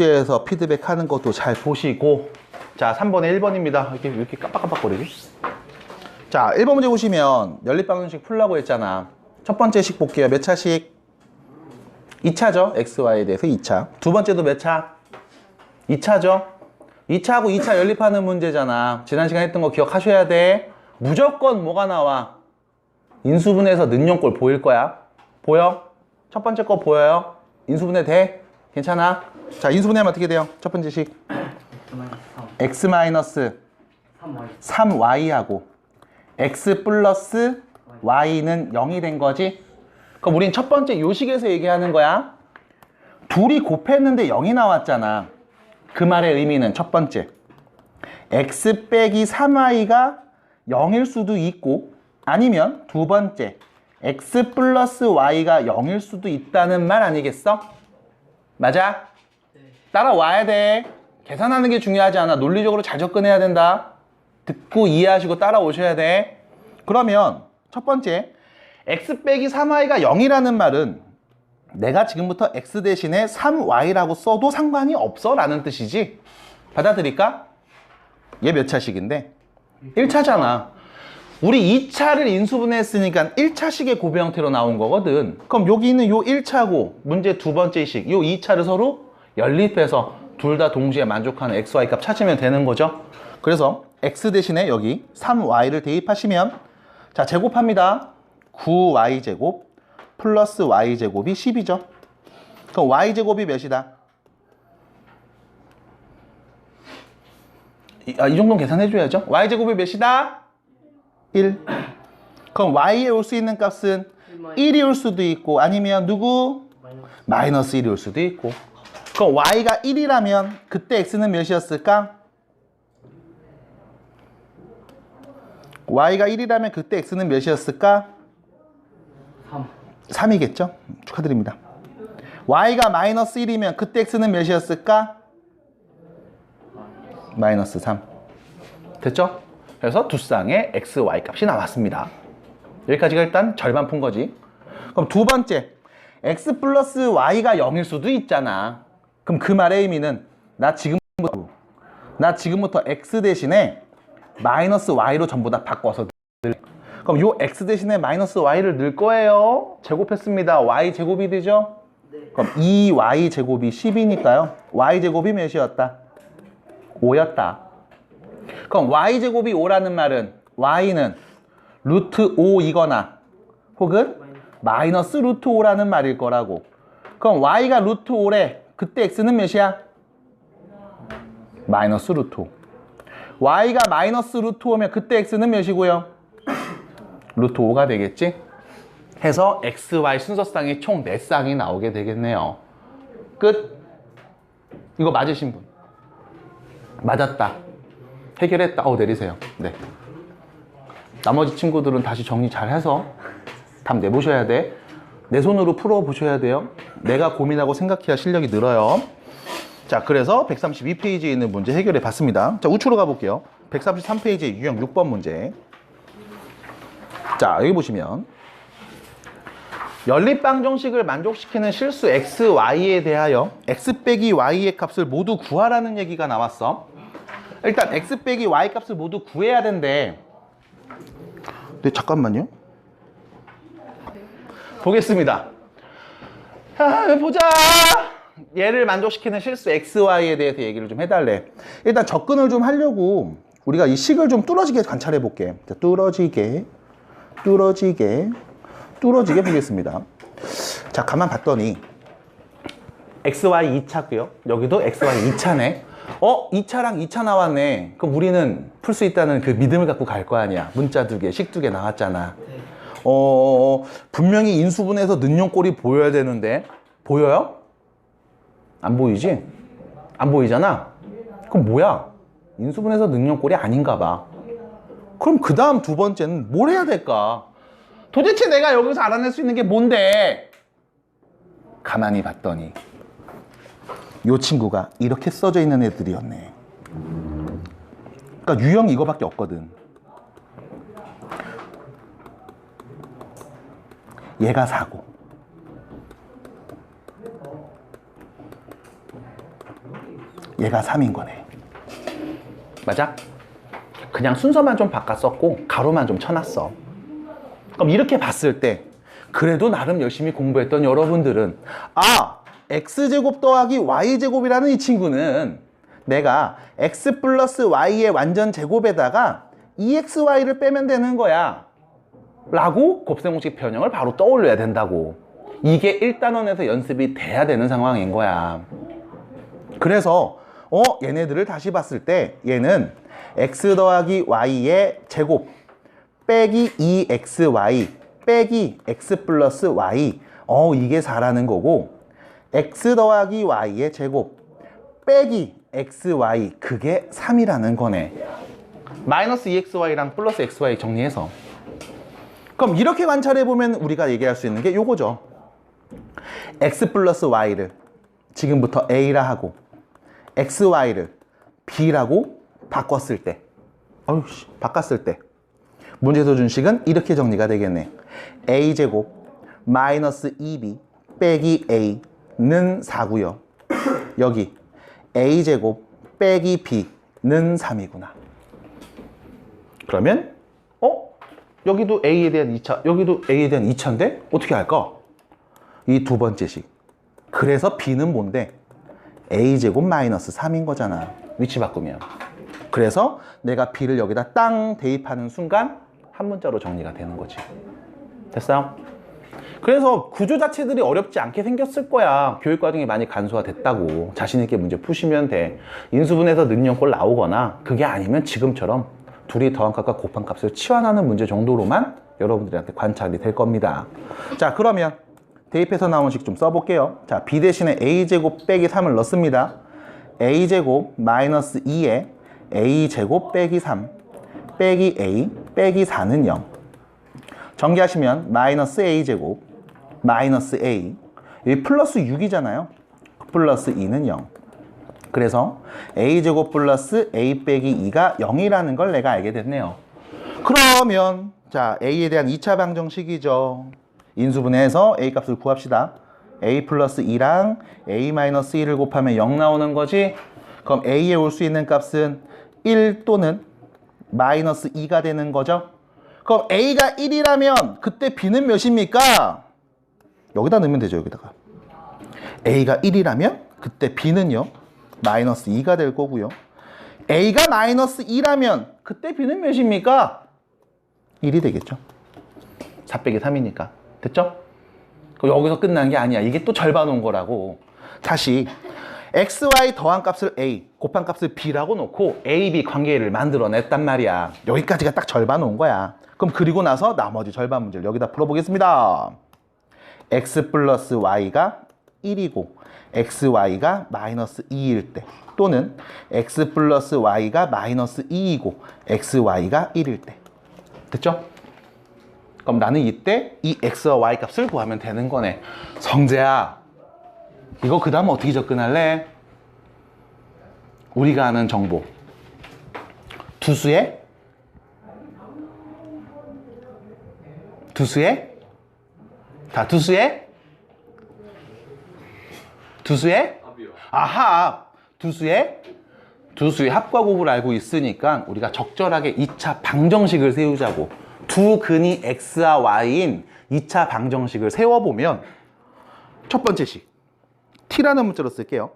에서 피드백 하는 것도 잘 보시고. 자, 3번에 1번입니다. 이렇게 깜빡깜빡거리지? 자, 1번 문제 보시면 연립방정식 풀라고 했잖아. 첫 번째 식 볼게요. 몇 차식? 2차죠. XY에 대해서 2차. 두 번째도 몇 차? 2차죠. 2차하고 2차 연립하는 문제잖아. 지난 시간에 했던 거 기억하셔야 돼. 무조건 뭐가 나와? 인수분해에서 능용꼴 보일 거야. 보여? 첫 번째 거 보여요? 인수분해 돼? 괜찮아? 자, 인수분해하면 어떻게 돼요? 첫 번째 식 X-3Y하고 X 플러스 Y는 0이 된 거지? 그럼 우린 첫 번째 요식에서 얘기하는 거야. 둘이 곱했는데 0이 나왔잖아. 그 말의 의미는 첫 번째, X 빼기 3Y가 0일 수도 있고, 아니면 두 번째, X 플러스 Y가 0일 수도 있다는 말 아니겠어? 맞아? 따라와야 돼. 계산하는 게 중요하지 않아. 논리적으로 잘 접근해야 된다. 듣고 이해하시고 따라오셔야 돼. 그러면 첫 번째, X 빼기 3Y가 0이라는 말은 내가 지금부터 X 대신에 3Y라고 써도 상관이 없어 라는 뜻이지. 받아들일까? 얘 몇 차식인데? 1차잖아. 우리 2차를 인수분해했으니까 1차식의 고배 형태로 나온 거거든. 그럼 여기 있는 요 1차고 문제 두 번째 식, 요 2차를 서로 연립해서 둘 다 동시에 만족하는 XY 값 찾으면 되는 거죠. 그래서 X 대신에 여기 3Y를 대입하시면, 자, 제곱합니다. 9Y제곱 플러스 Y제곱이 10이죠. 그럼 Y제곱이 몇이다? 이 정도는 계산해줘야죠. Y제곱이 몇이다? 1. 그럼 Y에 올 수 있는 값은 1이 올 수도 있고, 아니면 누구? 마이너스 1이 올 수도 있고. 그럼 Y가 1이라면 그때 X는 몇이었을까? Y가 1이라면 그때 X는 몇이었을까? 3이겠죠? 축하드립니다. Y가 마이너스 1이면 그때 X는 몇이었을까? 마이너스 3. 됐죠? 그래서 두 쌍의 X, Y 값이 나왔습니다. 여기까지가 일단 절반 푼 거지. 그럼 두 번째, X 플러스 Y가 0일 수도 있잖아. 그럼 그 말의 의미는 나 지금부터 X 대신에 마이너스 Y로 전부 다 바꿔서 넣을. 그럼 요 X 대신에 마이너스 Y를 넣을 거예요. 제곱했습니다. Y 제곱이 되죠? 그럼 2Y 제곱이 10이니까요. Y 제곱이 몇이었다? 5였다. 그럼 Y 제곱이 5라는 말은 Y는 루트 5이거나 혹은 마이너스 루트 5라는 말일 거라고. 그럼 Y가 루트 5래. 그때 X는 몇이야? 마이너스 루트 5. Y가 마이너스 루트 5면 그때 X는 몇이고요? 루트 5가 되겠지? 해서 X, Y 순서쌍이 총 4쌍이 나오게 되겠네요. 끝. 이거 맞으신 분? 맞았다. 해결했다. 내리세요. 네. 나머지 친구들은 다시 정리 잘 해서 답 내보셔야 돼. 내 손으로 풀어보셔야 돼요. 내가 고민하고 생각해야 실력이 늘어요. 자, 그래서 132페이지에 있는 문제 해결해 봤습니다. 자, 우측으로 가볼게요. 133페이지 유형 6번 문제. 자, 여기 보시면 연립방정식을 만족시키는 실수 x, y에 대하여 x 빼기 y의 값을 모두 구하라는 얘기가 나왔어. 일단 x 빼기 y 값을 모두 구해야 된대. 네, 잠깐만요. 보겠습니다. 보자. 얘를 만족시키는 실수 x, y에 대해서 얘기를 좀 해달래. 일단 접근을 좀 하려고 우리가 이 식을 좀 뚫어지게 관찰해 볼게. 뚫어지게 보겠습니다. 자, 가만 봤더니 XY 2차고요. 여기도 XY 2차네. 2차랑 2차 나왔네. 그럼 우리는 풀 수 있다는 그 믿음을 갖고 갈 거 아니야. 문자 2개, 식 2개 나왔잖아. 분명히 인수분해에서 능용꼴이 보여야 되는데 보여요? 안 보이지? 안 보이잖아? 그럼 뭐야? 인수분해에서 능용꼴이 아닌가 봐. 그럼 그 다음 두 번째는 뭘 해야 될까? 도대체 내가 여기서 알아낼 수 있는 게 뭔데? 가만히 봤더니 이 친구가 이렇게 써져 있는 애들이었네. 그러니까 유형이 이거밖에 없거든. 얘가 4고 얘가 3인 거네. 맞아? 그냥 순서만 좀 바꿨었고 가로만 좀 쳐놨어. 그럼 이렇게 봤을 때 그래도 나름 열심히 공부했던 여러분들은 x제곱 더하기 y제곱이라는 이 친구는 내가 x 플러스 y의 완전 제곱에다가 2xy를 빼면 되는 거야 라고 곱셈공식 변형을 바로 떠올려야 된다고. 이게 1단원에서 연습이 돼야 되는 상황인 거야. 그래서 얘네들을 다시 봤을 때 얘는 x 더하기 y의 제곱 빼기 2xy 빼기 x 플러스 y 이게 4라는 거고, x 더하기 y의 제곱 빼기 xy 그게 3이라는 거네. 마이너스 2xy랑 플러스 xy 정리해서. 그럼 이렇게 관찰해보면 우리가 얘기할 수 있는 게 요거죠. x 플러스 y를 지금부터 a라 하고 xy를 b라고 바꿨을 때, 바꿨을 때 문제에서 준 식은 이렇게 정리가 되겠네. a제곱 마이너스 2b 빼기 a는 4고요. 여기 a제곱 빼기 b는 3이구나. 그러면 여기도 a에 대한 2차, 여기도 a에 대한 2차인데 어떻게 할까? 이 두 번째 식. 그래서 b는 뭔데? a제곱 마이너스 3인 거잖아. 위치 바꾸면. 그래서 내가 b를 여기다 땅 대입하는 순간 한 문자로 정리가 되는 거지. 됐어요? 그래서 구조 자체들이 어렵지 않게 생겼을 거야. 교육 과정이 많이 간소화됐다고. 자신 있게 문제 푸시면 돼. 인수분해에서 능력골 나오거나 그게 아니면 지금처럼 둘이 더한 값과 곱한 값을 치환하는 문제 정도로만 여러분들한테 관찰이 될 겁니다. 자, 그러면 대입해서 나온 식 좀 써볼게요. 자, b 대신에 a제곱 빼기 3을 넣습니다. a제곱 마이너스 2에 a제곱 빼기 3 빼기 a 빼기 4는 0. 전개하시면 마이너스 a제곱 마이너스 a, 이 플러스 6이잖아요. 플러스 2는 0. 그래서 a제곱 플러스 a 빼기 2가 0이라는 걸 내가 알게 됐네요. 그러면 자, a에 대한 2차 방정식이죠. 인수분해해서 a 값을 구합시다. a 플러스 2랑 a 마이너스 1을 곱하면 0 나오는 거지. 그럼 a에 올 수 있는 값은 1 또는 마이너스 2가 되는 거죠. 그럼 a가 1이라면 그때 b는 몇입니까? 여기다 넣으면 되죠. 여기다가 a가 1이라면 그때 b는요 마이너스 2가 될 거고요. a가 마이너스 2라면 그때 b는 몇입니까? 1이 되겠죠. 4 빼기 3이니까. 됐죠? 여기서 끝난 게 아니야. 이게 또 절반 온 거라고. 다시 xy 더한 값을 a, 곱한 값을 b라고 놓고 a, b 관계를 만들어냈단 말이야. 여기까지가 딱 절반 온 거야. 그럼 그리고 나서 나머지 절반 문제를 여기다 풀어보겠습니다. x 플러스 y가 1이고 xy가 마이너스 2일 때, 또는 x 플러스 y가 마이너스 2이고 xy가 1일 때. 됐죠? 그럼 나는 이때 이 x와 y 값을 구하면 되는 거네. 성재야, 이거 그 다음 어떻게 접근할래? 우리가 아는 정보, 두수의 자, 두수의 합. 두수의 합과 곱을 알고 있으니까 우리가 적절하게 2차 방정식을 세우자고. 두 근이 x와 y인 2차 방정식을 세워보면 첫 번째 식 t라는 문자로 쓸게요.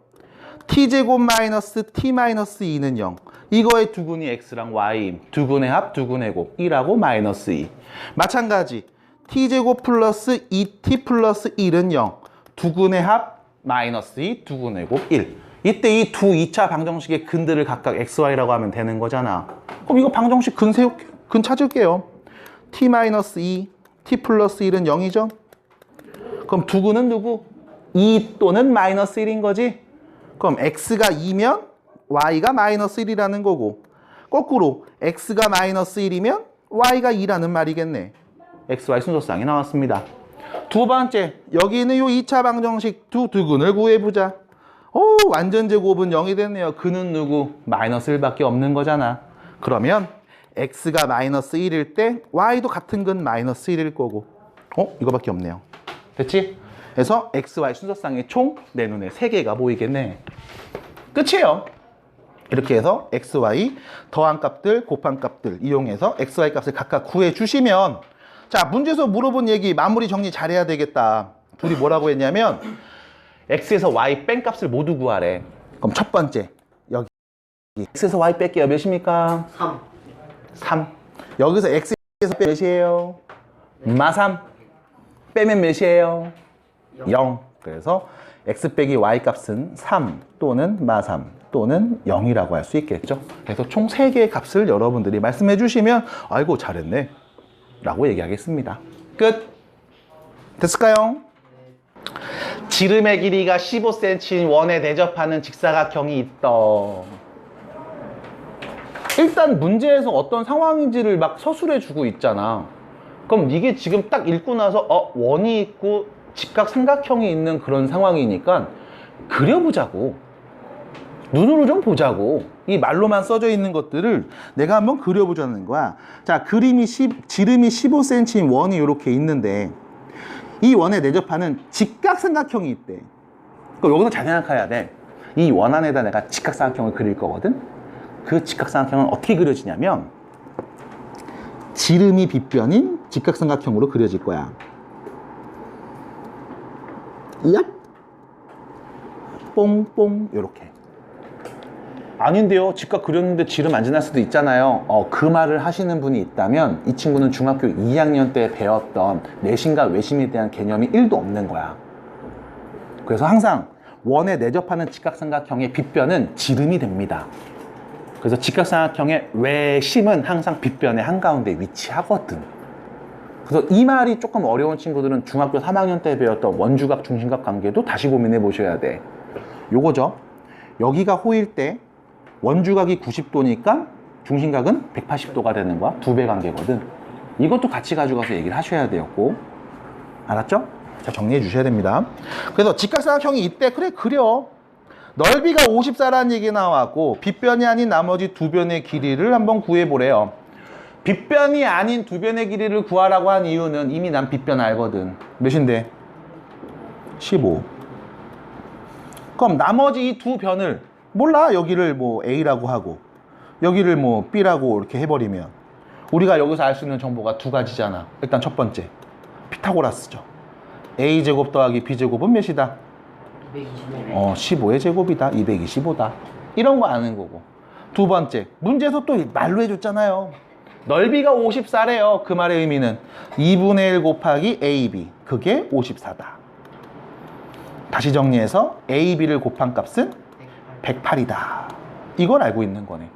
t제곱 마이너스 t 마이너스 2는 0. 이거의 두 근이 x랑 y인 두 근의 합, 두 근의 곱 1하고 마이너스 2. 마찬가지 t제곱 플러스 2t 플러스 1은 0. 두 근의 합 마이너스 2, 두 근의 곱 1. 이때 이 두 2차 방정식의 근들을 각각 xy라고 하면 되는 거잖아. 그럼 이거 방정식 근 찾을게요. t 마이너스 2, t 플러스 1은 0이죠? 그럼 두 근은 누구? 2 또는 마이너스 1인 거지? 그럼 x가 2면 y가 마이너스 1이라는 거고, 거꾸로 x가 마이너스 1이면 y가 2라는 말이겠네. xy 순서쌍이 나왔습니다. 두 번째, 여기 있는 요 2차 방정식 두 근을 구해보자. 완전 제곱은 0이 됐네요. 근은 누구? 마이너스 1밖에 없는 거잖아. 그러면 x가 마이너스 1일 때 y도 같은 근 마이너스 1일 거고, 이거밖에 없네요. 됐지? 그래서 x, y 순서쌍의 총 내 눈에 3개가 보이겠네. 끝이에요. 이렇게 해서 xy 더한 값들 곱한 값들 이용해서 xy 값을 각각 구해 주시면, 자, 문제에서 물어본 얘기 마무리 정리 잘해야 되겠다. 둘이 뭐라고 했냐면 x에서 y 뺀 값을 모두 구하래. 그럼 첫 번째 여기 x에서 y 뺄게요. 몇입니까? 3. 여기서 x에서 빼 몇이에요? 마3. 빼면 몇이에요? 0. 그래서 x 빼기 y 값은 3 또는 마3 또는 0이라고 할 수 있겠죠. 그래서 총 3개의 값을 여러분들이 말씀해 주시면 아이고 잘했네 라고 얘기하겠습니다. 끝. 됐을까요? 지름의 길이가 15cm인 원에 대접하는 직사각형이 있다. 일단 문제에서 어떤 상황인지를 막 서술해 주고 있잖아. 그럼 이게 지금 딱 읽고 나서 원이 있고 직각삼각형이 있는 그런 상황이니까 그려보자고. 눈으로 좀 보자고. 이 말로만 써져 있는 것들을 내가 한번 그려보자는 거야. 자, 지름이 15cm인 원이 이렇게 있는데 이 원에 대접하는 직각삼각형이 있대. 그럼 여기서 잘 생각해야 돼. 이 원 안에다 내가 직각삼각형을 그릴 거거든. 그 직각삼각형은 어떻게 그려지냐면 지름이 빗변인 직각삼각형으로 그려질 거야. 얍! 뽕뽕 요렇게. 아닌데요, 직각 그렸는데 지름 안 지날 수도 있잖아요. 그 말을 하시는 분이 있다면 이 친구는 중학교 2학년 때 배웠던 내심과 외심에 대한 개념이 1도 없는 거야. 그래서 항상 원에 내접하는 직각삼각형의 빗변은 지름이 됩니다. 그래서 직각삼각형의 외심은 항상 빗변의 한가운데 위치하거든. 그래서 이 말이 조금 어려운 친구들은 중학교 3학년 때 배웠던 원주각 중심각 관계도 다시 고민해 보셔야 돼. 요거죠. 여기가 호일 때 원주각이 90도니까 중심각은 180도가 되는 거야. 2배 관계거든. 이것도 같이 가져가서 얘기를 하셔야 되었고, 알았죠? 자, 정리해 주셔야 됩니다. 그래서 직각삼각형이 이때 그래 그려. 넓이가 54라는 얘기 나왔고 빗변이 아닌 나머지 두 변의 길이를 한번 구해보래요. 빗변이 아닌 두 변의 길이를 구하라고 한 이유는 이미 난 빗변 알거든. 몇인데? 15. 그럼 나머지 이 두 변을 몰라. 여기를 뭐 A라고 하고 여기를 뭐 B라고 이렇게 해버리면 우리가 여기서 알 수 있는 정보가 두 가지잖아. 일단 첫 번째 피타고라스죠. A제곱 더하기 B제곱은 몇이다? 15의 제곱이다. 225다. 이런 거 아는 거고. 두 번째, 문제에서 또 말로 해줬잖아요. 넓이가 54래요. 그 말의 의미는 2분의 1 곱하기 AB. 그게 54다. 다시 정리해서 AB를 곱한 값은 108이다. 이걸 알고 있는 거네.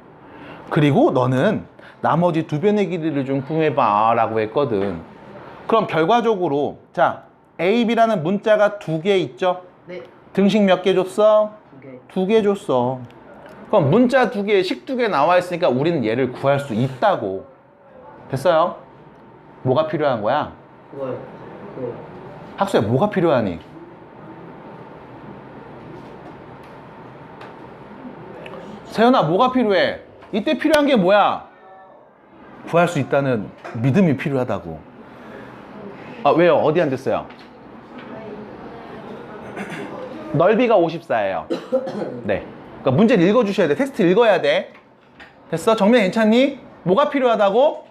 그리고 너는 나머지 두 변의 길이를 좀 구해봐 라고 했거든. 그럼 결과적으로 자, AB라는 문자가 두 개 있죠? 네. 등식 몇 개 줬어? 2개. 2개 줬어. 그럼 문자 2개, 식 2개 나와 있으니까 우리는 얘를 구할 수 있다고. 됐어요? 뭐가 필요한 거야? 그거요. 그거. 학수야, 뭐가 필요하니? 세연아, 뭐가 필요해? 이때 필요한 게 뭐야? 구할 수 있다는 믿음이 필요하다고. 아, 왜요? 어디 앉았어요? 넓이가 54예요. 네. 그러니까 문제를 읽어주셔야 돼. 텍스트 읽어야 돼. 됐어? 정면 괜찮니? 뭐가 필요하다고?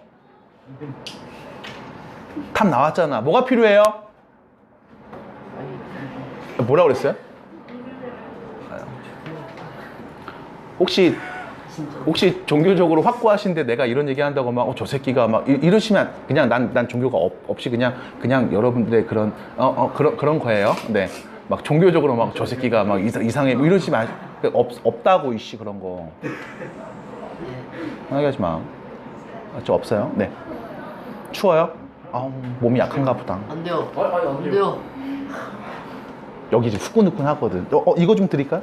답 나왔잖아. 뭐가 필요해요? 뭐라고 그랬어요? 혹시 종교적으로 확고하신데 내가 이런 얘기 한다고 막 저 새끼가 막 이러시면 그냥 난 종교가 없이 그냥 여러분들의 그런 그런 거예요. 네. 막 종교적으로 막 저 새끼가 막 이상해 뭐 이러시면 없다고 이씨 그런 거. 하지 마. 저 없어요. 네. 추워요? 아우, 몸이 약한가 보다. 안 돼요. 안 돼요. 여기 지금 후끈후끈하거든. 이거 좀 드릴까요?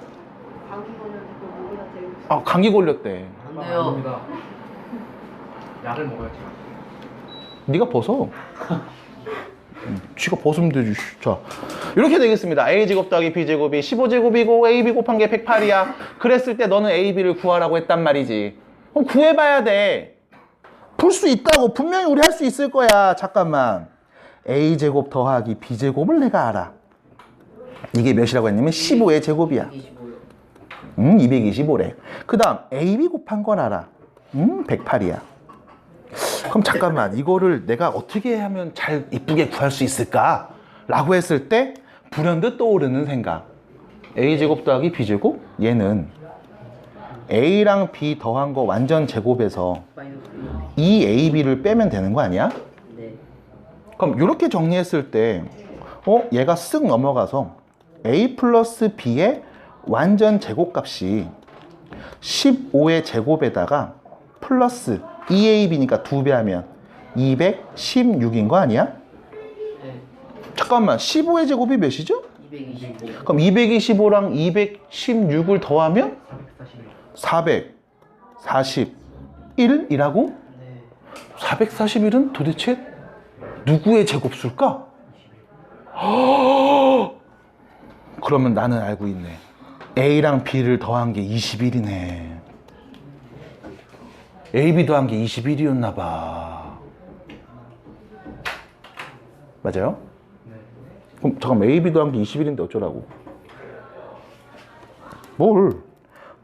아, 감기 걸렸대. 안 돼요. 약을 먹어야지. 네가 벗어. 쥐가 벗으면 되지. 자, 이렇게 되겠습니다. A제곱 더하기 B제곱이 15제곱이고 AB 곱한 게 108이야. 그랬을 때 너는 AB를 구하라고 했단 말이지. 그럼 구해봐야 돼. 풀 수 있다고. 분명히 우리 할 수 있을 거야. 잠깐만. A제곱 더하기 B제곱을 내가 알아. 이게 몇이라고 했냐면 15의 제곱이야. 25요. 225래. 그 다음 AB 곱한 건 알아. 108이야. 그럼 잠깐만, 이거를 내가 어떻게 하면 잘 이쁘게 구할 수 있을까? 라고 했을 때 불현듯 떠오르는 생각. A제곱 더하기 B제곱? 얘는 A랑 B 더한 거 완전 제곱에서 마이너스 2AB를 빼면 되는 거 아니야? 네. 그럼 이렇게 정리했을 때 얘가 쓱 넘어가서 A 플러스 B의 완전 제곱값이 15의 제곱에다가 플러스 2AB니까 2배 하면 216인 거 아니야? 네. 잠깐만, 15의 제곱이 몇이죠? 225. 그럼 225랑 216을 더하면 441이라고? 네. 441은 도대체 누구의 제곱수일까? 그러면 나는 알고 있네. A랑 B를 더한 게 21이네. AB 더한 게 21이었나 봐. 맞아요? 그럼 잠깐만, AB 더한 게 21인데 어쩌라고? 뭘?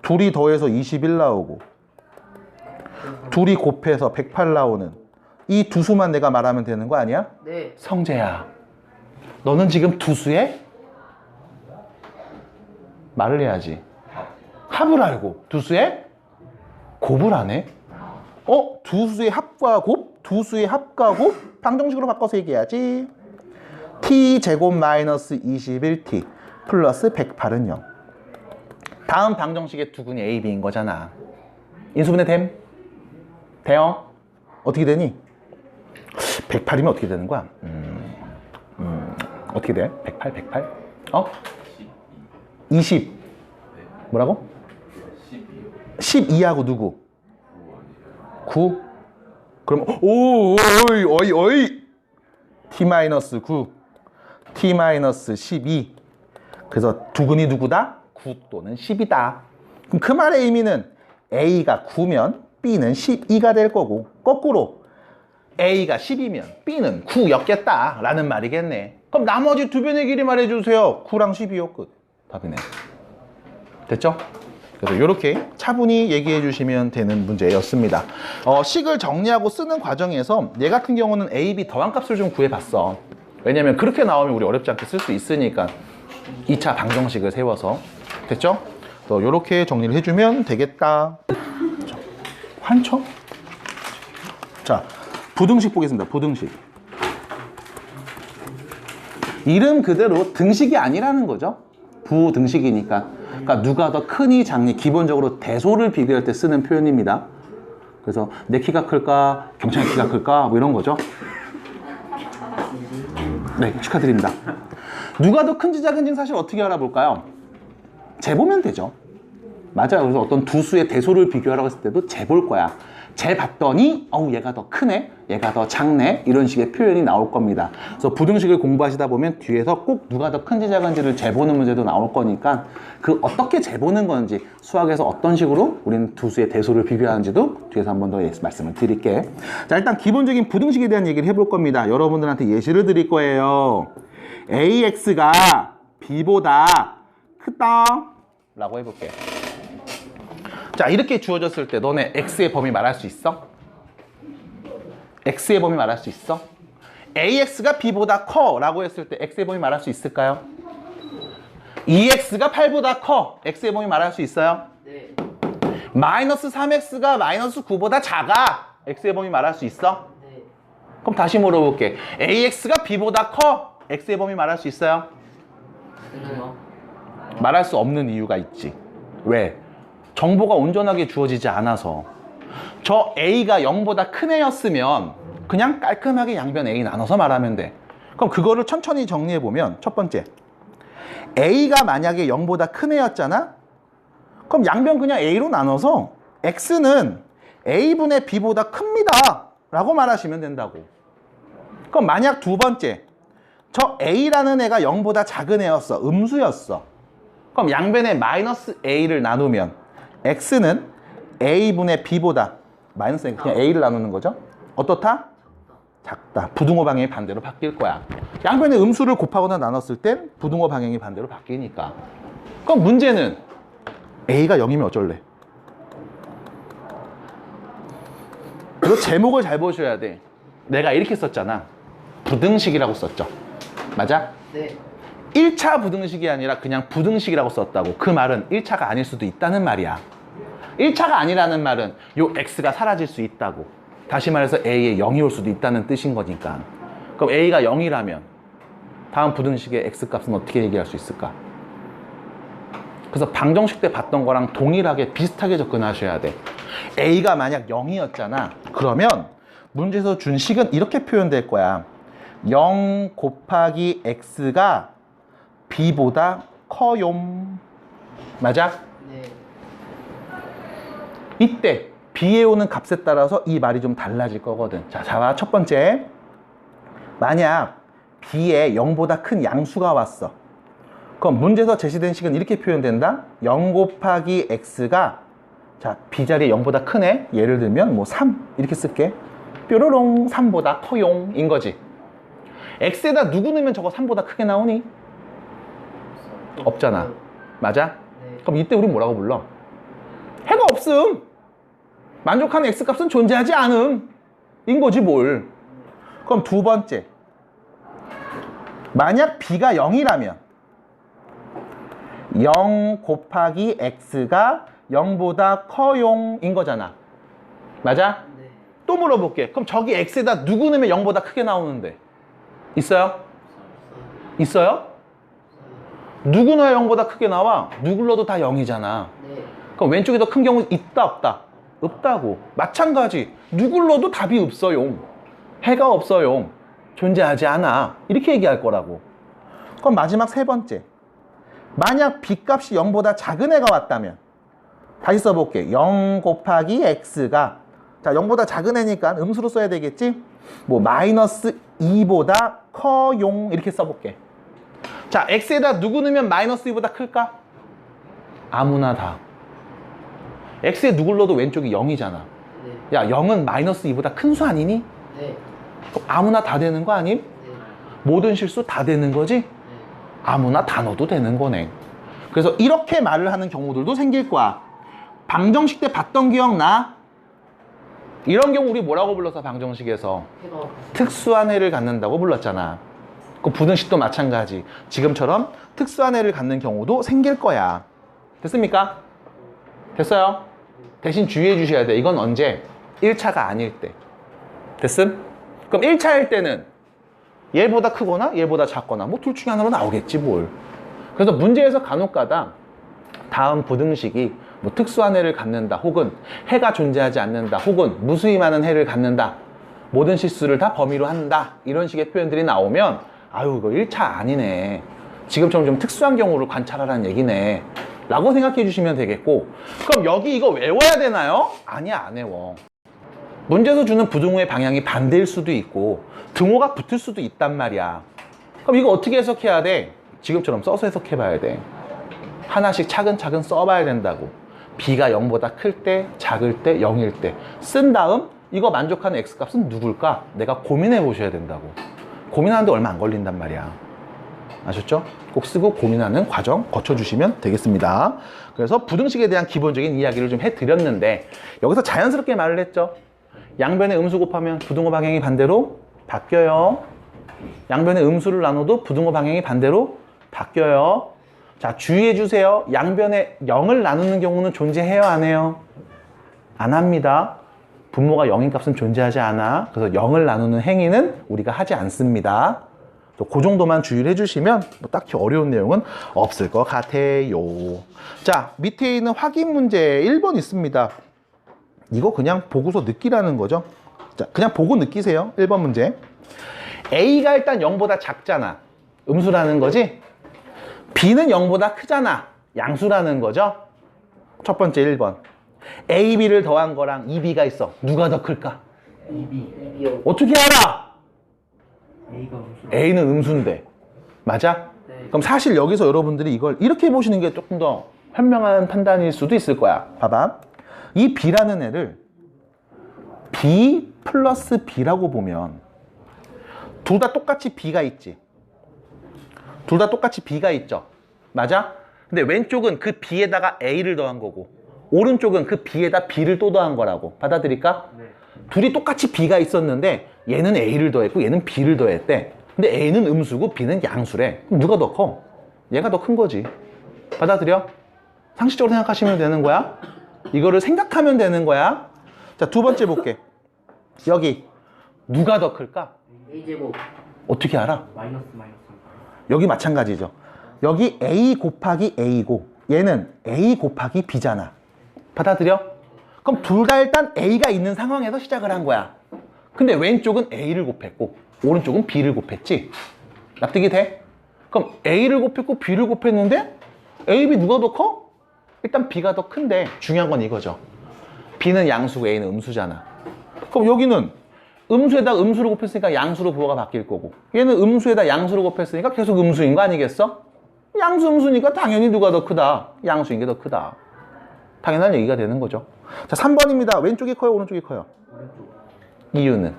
둘이 더해서 21 나오고 둘이 곱해서 108 나오는 이 두 수만 내가 말하면 되는 거 아니야? 네. 성재야, 너는 지금 두 수의 말을 해야지. 합을 알고 두 수의 곱을 안 해? 두 수의 합과 곱? 두 수의 합과 곱? 방정식으로 바꿔서 얘기해야지. t제곱 마이너스 21t 플러스 108은 0. 다음 방정식의 두근이 a, b인 거잖아. 인수분해 됨? 돼요? 어떻게 되니? 108이면 어떻게 되는 거야? 어떻게 돼? 108? 20. 뭐라고? 12하고 누구? 9. 그럼 어이 t-9 t-12. 그래서 두근이 누구다? 9 또는 10이다. 그럼 그 말의 의미는 A가 9면 B는 12가 될 거고, 거꾸로 A가 10이면 B는 9였겠다 라는 말이겠네. 그럼 나머지 두 변의 길이 말해주세요. 9랑 12요. 끝. 답이네. 됐죠? 그래서 이렇게 차분히 얘기해 주시면 되는 문제였습니다. 식을 정리하고 쓰는 과정에서 얘 같은 경우는 A, B 더한 값을 좀 구해봤어. 왜냐면 그렇게 나오면 우리 어렵지 않게 쓸 수 있으니까 2차 방정식을 세워서. 됐죠? 또 이렇게 정리를 해주면 되겠다. 환청? 자, 부등식 보겠습니다. 부등식. 이름 그대로 등식이 아니라는 거죠. 부등식이니까. 그러니까 누가 더 크니 작니, 기본적으로 대소를 비교할 때 쓰는 표현입니다. 그래서 내 키가 클까, 경찬이 키가 클까, 뭐 이런 거죠. 네, 축하드립니다. 누가 더 큰지 작은지는 사실 어떻게 알아볼까요? 재보면 되죠. 맞아요. 그래서 어떤 두 수의 대소를 비교하라고 했을 때도 재볼 거야. 재봤더니 얘가 더 크네, 얘가 더 작네, 이런 식의 표현이 나올 겁니다. 그래서 부등식을 공부하시다 보면 뒤에서 꼭 누가 더 큰지 작은지를 재보는 문제도 나올 거니까 그 어떻게 재보는 건지, 수학에서 어떤 식으로 우리는 두 수의 대소를 비교하는지도 뒤에서 한 번 더 말씀을 드릴게. 자, 일단 기본적인 부등식에 대한 얘기를 해볼 겁니다. 여러분들한테 예시를 드릴 거예요. AX가 B보다 크다 라고 해볼게. 자, 이렇게 주어졌을 때 너네 X의 범위 말할 수 있어? X의 범위 말할 수 있어? AX가 B보다 커 라고 했을 때 X의 범위 말할 수 있을까요? 2X가 8보다 커, X의 범위 말할 수 있어요? 네. 마이너스 3X가 마이너스 9보다 작아, X의 범위 말할 수 있어? 네. 그럼 다시 물어볼게. AX가 B보다 커, X의 범위 말할 수 있어요? 되나요? 말할 수 없는 이유가 있지. 왜? 정보가 온전하게 주어지지 않아서. 저 A가 0보다 큰 애였으면 그냥 깔끔하게 양변 A 나눠서 말하면 돼. 그럼 그거를 천천히 정리해보면, 첫 번째, A가 만약에 0보다 큰 애였잖아? 그럼 양변 그냥 A로 나눠서 X는 A분의 B보다 큽니다 라고 말하시면 된다고. 그럼 만약 두 번째, 저 A라는 애가 0보다 작은 애였어, 음수였어. 그럼 양변에 마이너스 A를 나누면 X는 A분의 B보다, 마이너스 A, 그냥 A를 나누는 거죠. 어떻다? 작다. 부등호 방향이 반대로 바뀔 거야. 양변에 음수를 곱하거나 나눴을 땐 부등호 방향이 반대로 바뀌니까. 그럼 문제는 A가 0이면 어쩔래? 그리고 제목을 잘 보셔야 돼. 내가 이렇게 썼잖아. 부등식이라고 썼죠. 맞아? 네. 1차 부등식이 아니라 그냥 부등식이라고 썼다고. 그 말은 1차가 아닐 수도 있다는 말이야. 1차가 아니라는 말은 요 x가 사라질 수 있다고. 다시 말해서 a에 0이 올 수도 있다는 뜻인 거니까. 그럼 a가 0이라면 다음 부등식의 x값은 어떻게 얘기할 수 있을까? 그래서 방정식 때 봤던 거랑 동일하게 비슷하게 접근하셔야 돼. a가 만약 0이었잖아. 그러면 문제에서 준 식은 이렇게 표현될 거야. 0 곱하기 x가 b보다 커요. 맞아? 네. 이때 b에 오는 값에 따라서 이 말이 좀 달라질 거거든. 자, 봐. 첫 번째. 만약 b에 0보다 큰 양수가 왔어. 그럼 문제에서 제시된 식은 이렇게 표현된다. 0 곱하기 x가 자, b 자리에 0보다 크네. 예를 들면 뭐 3 이렇게 쓸게. 뾰로롱 3보다 커용 인 거지. x에다 누구 넣으면 저거 3보다 크게 나오니? 없잖아. 맞아? 네. 그럼 이때 우리 뭐라고 불러? 해가 없음. 만족하는 x값은 존재하지 않음 인 거지 뭘. 그럼 두 번째. 만약 b가 0이라면 0 곱하기 x가 0보다 커용 인 거잖아. 맞아? 네. 또 물어볼게. 그럼 저기 x에다 누구 넣으면 0보다 크게 나오는데? 있어요? 있어요? 누구 넣어야 0보다 크게 나와? 누구 넣어도 다 0이잖아. 네. 그럼 왼쪽에 더 큰 경우 있다 없다? 없다고. 마찬가지. 누구 넣어도 답이 없어요. 해가 없어요. 존재하지 않아. 이렇게 얘기할 거라고. 그럼 마지막 세 번째. 만약 b값이 0보다 작은 애가 왔다면 다시 써볼게. 0 곱하기 x가 자 0보다 작은 애니까 음수로 써야 되겠지? 뭐 마이너스 2보다 커용 이렇게 써볼게. 자 x에다 누구 넣으면 마이너스 2보다 클까? 아무나 다. x에 누굴 넣어도 왼쪽이 0이잖아. 네. 야 0은 마이너스 2보다 큰 수 아니니? 네. 그럼 아무나 다 되는 거 아님? 네. 모든 실수 다 되는 거지? 네. 아무나 다 넣어도 되는 거네. 그래서 이렇게 말을 하는 경우들도 생길 거야. 방정식 때 봤던 기억나? 이런 경우 우리 뭐라고 불러서 방정식에서? 해가 없어요. 특수한 해를 갖는다고 불렀잖아. 그 부등식도 마찬가지. 지금처럼 특수한 해를 갖는 경우도 생길 거야. 됐습니까? 됐어요? 대신 주의해 주셔야 돼. 이건 언제? 1차가 아닐 때. 됐음? 그럼 1차일 때는 얘보다 크거나 얘보다 작거나 뭐 둘 중에 하나로 나오겠지 뭘. 그래서 문제에서 간혹가다 다음 부등식이 뭐 특수한 해를 갖는다 혹은 해가 존재하지 않는다 혹은 무수히 많은 해를 갖는다 모든 실수를 다 범위로 한다 이런 식의 표현들이 나오면 아유 이거 1차 아니네 지금처럼 좀 특수한 경우를 관찰하라는 얘기네 라고 생각해 주시면 되겠고 그럼 여기 이거 외워야 되나요? 아니야 안 외워. 문제에서 주는 부등호의 방향이 반대일 수도 있고 등호가 붙을 수도 있단 말이야. 그럼 이거 어떻게 해석해야 돼? 지금처럼 써서 해석해 봐야 돼. 하나씩 차근차근 써봐야 된다고. b가 0보다 클 때, 작을 때, 0일 때 쓴 다음 이거 만족하는 x값은 누굴까? 내가 고민해 보셔야 된다고. 고민하는데 얼마 안 걸린단 말이야. 아셨죠? 꼭 쓰고 고민하는 과정 거쳐주시면 되겠습니다. 그래서 부등식에 대한 기본적인 이야기를 좀 해드렸는데 여기서 자연스럽게 말을 했죠. 양변에 음수 곱하면 부등호 방향이 반대로 바뀌어요. 양변에 음수를 나눠도 부등호 방향이 반대로 바뀌어요. 자, 주의해 주세요. 양변에 0을 나누는 경우는 존재해요, 안 해요? 안 합니다. 분모가 0인 값은 존재하지 않아. 그래서 0을 나누는 행위는 우리가 하지 않습니다. 그 정도만 주의를 해주시면 뭐 딱히 어려운 내용은 없을 것 같아요. 자, 밑에 있는 확인 문제 1번 있습니다. 이거 그냥 보고서 느끼라는 거죠. 자, 그냥 보고 느끼세요. 1번 문제. A가 일단 0보다 작잖아. 음수라는 거지. B는 0보다 크잖아. 양수라는 거죠. 첫 번째 1번. A, B를 더한 거랑 2B가 있어. 누가 더 클까? 이비요. 어떻게 알아? A가 무슨 A는 음수인데. 맞아? 네. 그럼 사실 여기서 여러분들이 이걸 이렇게 보시는 게 조금 더 현명한 판단일 수도 있을 거야. 봐봐. 이 B라는 애를 B 플러스 B라고 보면 둘 다 똑같이 B가 있지. 둘 다 똑같이 B가 있죠. 맞아? 근데 왼쪽은 그 b에다가 a를 더한 거고 오른쪽은 그 b에다 b를 또 더한 거라고. 받아들일까? 네. 둘이 똑같이 b가 있었는데 얘는 a를 더했고 얘는 b를 더했대. 근데 a는 음수고 b는 양수래. 그럼 누가 더 커? 얘가 더 큰 거지. 받아들여? 상식적으로 생각하시면 되는 거야. 이거를 생각하면 되는 거야. 자, 두 번째 볼게. 여기 누가 더 클까? A제곱. 어떻게 알아? 마이너스. 여기 마찬가지죠. 여기 a 곱하기 a고 얘는 a 곱하기 b잖아. 받아들여? 그럼 둘 다 일단 a가 있는 상황에서 시작을 한 거야. 근데 왼쪽은 a를 곱했고 오른쪽은 b를 곱했지. 납득이 돼? 그럼 a를 곱했고 b를 곱했는데 a, b 누가 더 커? 일단 b가 더 큰데 중요한 건 이거죠. b는 양수고 a는 음수잖아. 그럼 여기는 음수에다 음수를 곱했으니까 양수로 부호가 바뀔 거고 얘는 음수에다 양수를 곱했으니까 계속 음수인 거 아니겠어? 양수 음수니까 당연히 누가 더 크다? 양수인 게 더 크다. 당연한 얘기가 되는 거죠. 자, 3번입니다. 왼쪽이 커요? 오른쪽이 커요? 오른쪽. 이유는?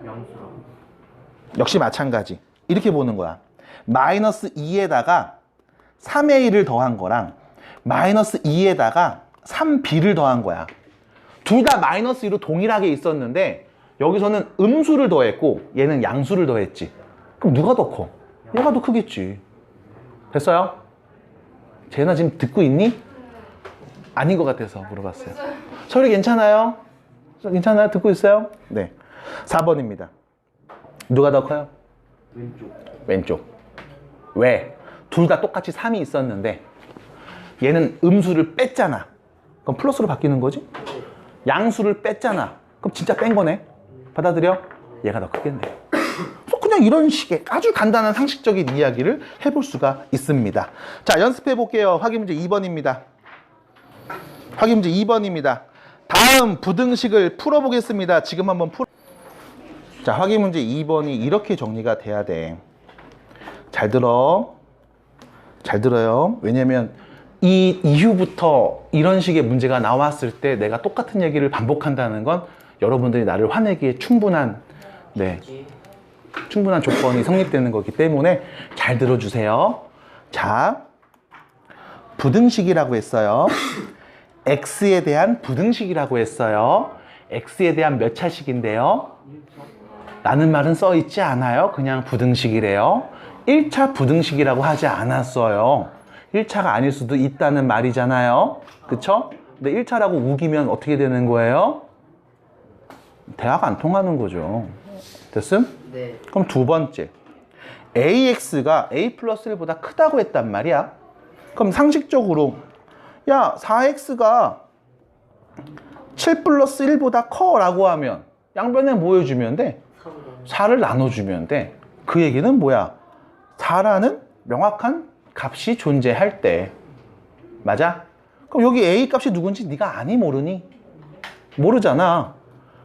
양수라고. 역시 마찬가지. 이렇게 보는 거야. 마이너스 2에다가 3a를 더한 거랑 마이너스 2에다가 3b를 더한 거야. 둘 다 마이너스 2로 동일하게 있었는데 여기서는 음수를 더했고 얘는 양수를 더했지. 그럼 누가 더 커? 얘가 더 크겠지. 됐어요? 재현아 지금 듣고 있니? 아닌 것 같아서 물어봤어요. 소리 괜찮아요? 괜찮아요? 듣고 있어요? 네. 4번입니다. 누가 더 커요? 왼쪽. 왼쪽. 왜? 둘 다 똑같이 3이 있었는데 얘는 음수를 뺐잖아. 그럼 플러스로 바뀌는 거지? 양수를 뺐잖아. 그럼 진짜 뺀 거네. 받아들여? 얘가 더 크겠네. 그냥 이런 식의 아주 간단한 상식적인 이야기를 해볼 수가 있습니다. 자, 연습해 볼게요. 확인 문제 2번입니다. 확인 문제 2번입니다. 다음 부등식을 풀어보겠습니다. 지금 한번 자, 확인 문제 2번이 이렇게 정리가 돼야 돼. 잘 들어. 잘 들어요. 왜냐면 이 이후부터 이런 식의 문제가 나왔을 때 내가 똑같은 얘기를 반복한다는 건 여러분들이 나를 화내기에 충분한 조건이 성립되는 거기 때문에 잘 들어주세요. 자, 부등식이라고 했어요. x에 대한 부등식이라고 했어요. x에 대한 몇 차식인데요? 라는 말은 써 있지 않아요. 그냥 부등식이래요. 1차 부등식이라고 하지 않았어요. 1차가 아닐 수도 있다는 말이잖아요. 그쵸? 근데 1차라고 우기면 어떻게 되는 거예요? 대화가 안 통하는 거죠. 됐음? 네. 그럼 두 번째. AX가 A 플러스 1보다 크다고 했단 말이야. 그럼 상식적으로 야, 4X가 7 플러스 1보다 커 라고 하면 양변에 뭐 해주면 돼? 4를 나눠주면 돼. 그 얘기는 뭐야? 4라는 명확한 값이 존재할 때. 맞아? 그럼 여기 A 값이 누군지 네가 아니 모르니? 모르잖아.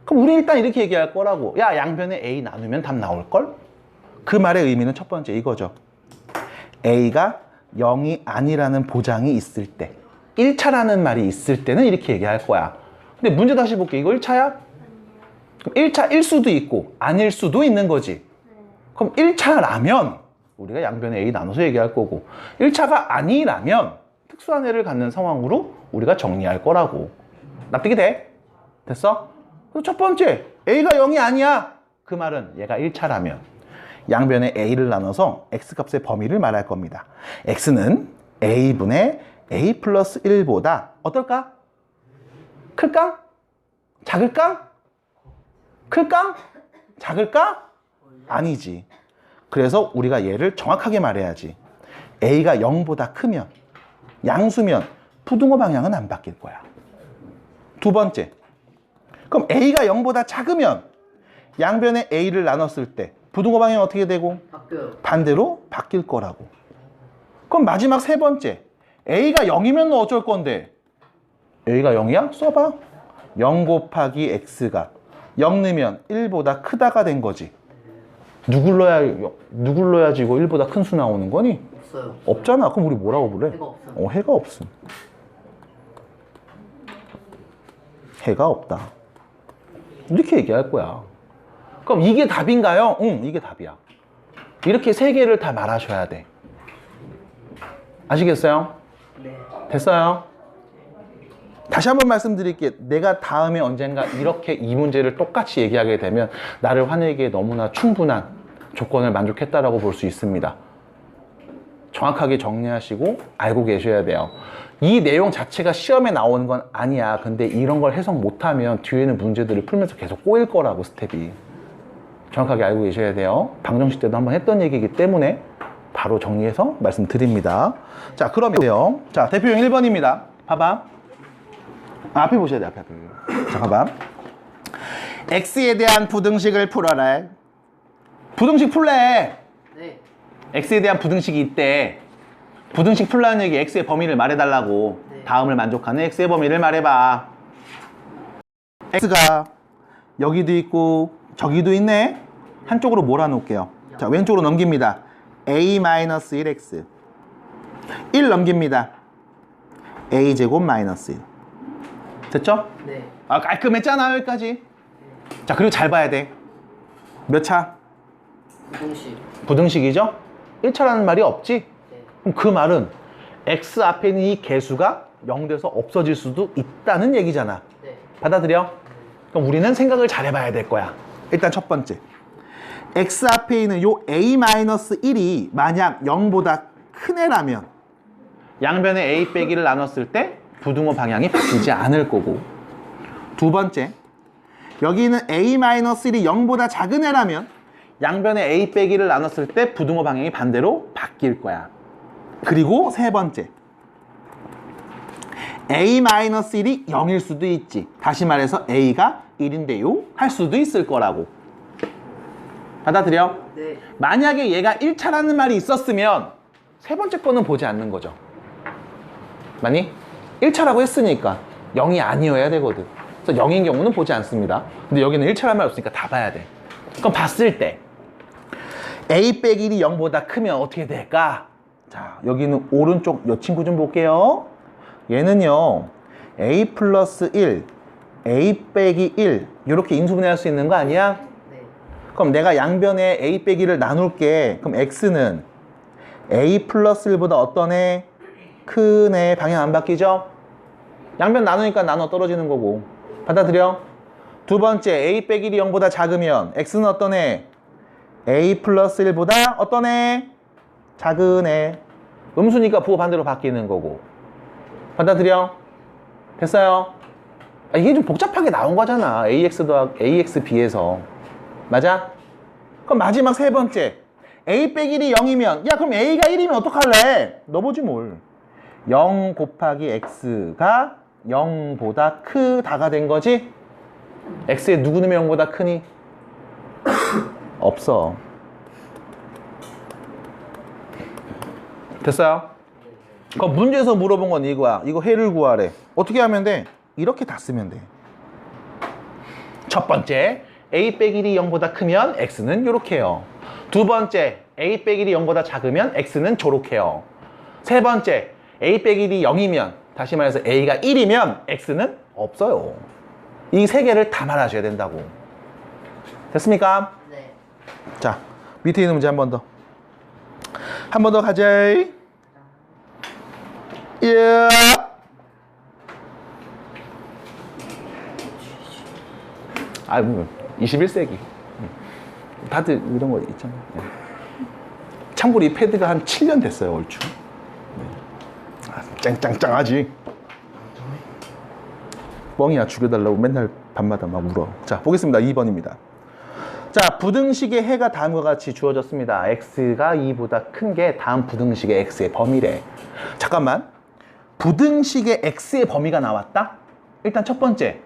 그럼 우리 일단 이렇게 얘기할 거라고. 야, 양변에 A 나누면 답 나올걸? 그 말의 의미는 첫 번째 이거죠. A가 0이 아니라는 보장이 있을 때, 1차라는 말이 있을 때는 이렇게 얘기할 거야. 근데 문제 다시 볼게. 이거 1차야? 그럼 1차일 수도 있고 아닐 수도 있는 거지. 그럼 1차라면 우리가 양변에 A 나눠서 얘기할 거고, 1차가 아니라면 특수한 애를 갖는 상황으로 우리가 정리할 거라고. 납득이 돼? 됐어? 그래서 첫 번째, A가 0이 아니야. 그 말은 얘가 1차라면 양변에 A를 나눠서 X값의 범위를 말할 겁니다. X는 A분의 A 플러스 1보다 어떨까? 클까? 작을까? 클까? 작을까? 아니지. 그래서 우리가 얘를 정확하게 말해야지. A가 0보다 크면, 양수면 부등호 방향은 안 바뀔 거야. 두 번째, 그럼 A가 0보다 작으면 양변에 A를 나눴을 때 부등호 방향이 어떻게 되고? 바뀌어요. 반대로 바뀔 거라고. 그럼 마지막 세 번째, A가 0이면 어쩔 건데? A가 0이야? 써봐. 0 곱하기 X가 0 넣으면 1보다 크다가 된 거지. 누굴 넣어야지 이거 1보다 큰 수 나오는 거니? 없어요. 없잖아. 그럼 우리 뭐라고 부르래? 해가 없어요. 해가 없음. 해가 없다. 이렇게 얘기할 거야. 그럼 이게 답인가요? 응, 이게 답이야. 이렇게 세 개를 다 말하셔야 돼. 아시겠어요? 네. 됐어요? 다시 한번 말씀드릴게요. 내가 다음에 언젠가 이렇게 이 문제를 똑같이 얘기하게 되면 나를 화내기에 너무나 충분한 조건을 만족했다라고 볼 수 있습니다. 정확하게 정리하시고 알고 계셔야 돼요. 이 내용 자체가 시험에 나오는 건 아니야. 근데 이런 걸 해석 못하면 뒤에는 문제들을 풀면서 계속 꼬일 거라고, 스텝이. 정확하게 알고 계셔야 돼요. 방정식 때도 한번 했던 얘기이기 때문에 바로 정리해서 말씀드립니다. 자, 그러면 자, 대표용 1번입니다. 봐봐. 앞에 보셔야 돼, 앞에. 자, 봐봐. x에 대한 부등식을 풀어라. 부등식 풀래. 네. x에 대한 부등식이 있대. 부등식 풀라는 얘기, x의 범위를 말해달라고. 네. 다음을 만족하는 x의 범위를 말해봐. x가 여기도 있고 저기도 있네. 한쪽으로 몰아놓을게요. 자, 왼쪽으로 넘깁니다. a-1x 1 넘깁니다. a제곱 마이너스 1. 됐죠? 네. 아, 깔끔했잖아, 여기까지. 자, 그리고 잘 봐야 돼. 몇 차? 부등식. 부등식이죠? 1차라는 말이 없지? 네. 그럼 그 말은 x 앞에 있는 이 개수가 0돼서 없어질 수도 있다는 얘기잖아. 네. 받아들여? 그럼 우리는 생각을 잘 해봐야 될 거야. 일단 첫 번째. x 앞에 있는 요 a-1이 만약 0보다 큰 애라면 양변에 a 빼기를 나눴을 때 부등호 방향이 바뀌지 않을 거고, 두 번째, 여기 있는 a-1이 0보다 작은 애라면 양변에 a 빼기를 나눴을 때 부등호 방향이 반대로 바뀔 거야. 그리고 세 번째, a-1이 0일 수도 있지. 다시 말해서 a가 1인데요 할 수도 있을 거라고. 받아들여? 네. 만약에 얘가 1차라는 말이 있었으면 세 번째 거는 보지 않는 거죠. 맞니? 1차라고 했으니까 0이 아니어야 되거든. 그래서 0인 경우는 보지 않습니다. 근데 여기는 1차라는 말 없으니까 다 봐야 돼. 그럼 봤을 때 a 빼기 1이 0보다 크면 어떻게 될까? 자, 여기는 오른쪽 이 친구 좀 볼게요. 얘는요, a 플러스 1, a 빼기 1 이렇게 인수분해할 수 있는 거 아니야? 네. 그럼 내가 양변에 a 빼기를 나눌게. 그럼 x는 a 플러스 1보다 어떤 애? 큰 애. 방향 안 바뀌죠? 양변 나누니까 나눠 떨어지는 거고. 받아들여? 두 번째, a 빼기 1이 0보다 작으면 x는 어떤 애? a 플러스 1보다 어떤 애? 작은 애. 음수니까 부호 반대로 바뀌는 거고. 받아들여? 됐어요? 아, 이게 좀 복잡하게 나온 거잖아. ax 더하기 ax b에서. 맞아? 그럼 마지막 세 번째, a 빼기 1이 0이면, 야, 그럼 a가 1이면 어떡할래? 넣어보지 뭘. 0 곱하기 x가 0보다 크다가 된 거지? x에 누구 넣으면 0보다 크니? 없어. 됐어요? 그럼 문제에서 물어본 건 이거야. 이거 해를 구하래. 어떻게 하면 돼? 이렇게 다 쓰면 돼. 첫 번째, a 빼기 1이 0보다 크면 x는 요렇게 해요. 두 번째, a 빼기 1이 0보다 작으면 x는 저렇게 해요. 세 번째, a 빼기 1이 0이면, 다시 말해서 a가 1이면 x는 없어요. 이 세 개를 다 말하셔야 된다고. 됐습니까? 네. 자, 밑에 있는 문제 한 번 더. 한 번 더 가자. 예. 아, 뭐 21세기. 다들 이런 거 있잖아. 네. 참고로 이 패드가 한 7년 됐어요, 얼추. 네. 아, 짱짱짱하지. 뻥이야, 죽여달라고 맨날 밤마다 막 울어. 자, 보겠습니다. 2번입니다. 자, 부등식의 해가 다음과 같이 주어졌습니다. x가 2보다 큰 게 다음 부등식의 x의 범위래. 잠깐만. 부등식의 x의 범위가 나왔다? 일단 첫 번째,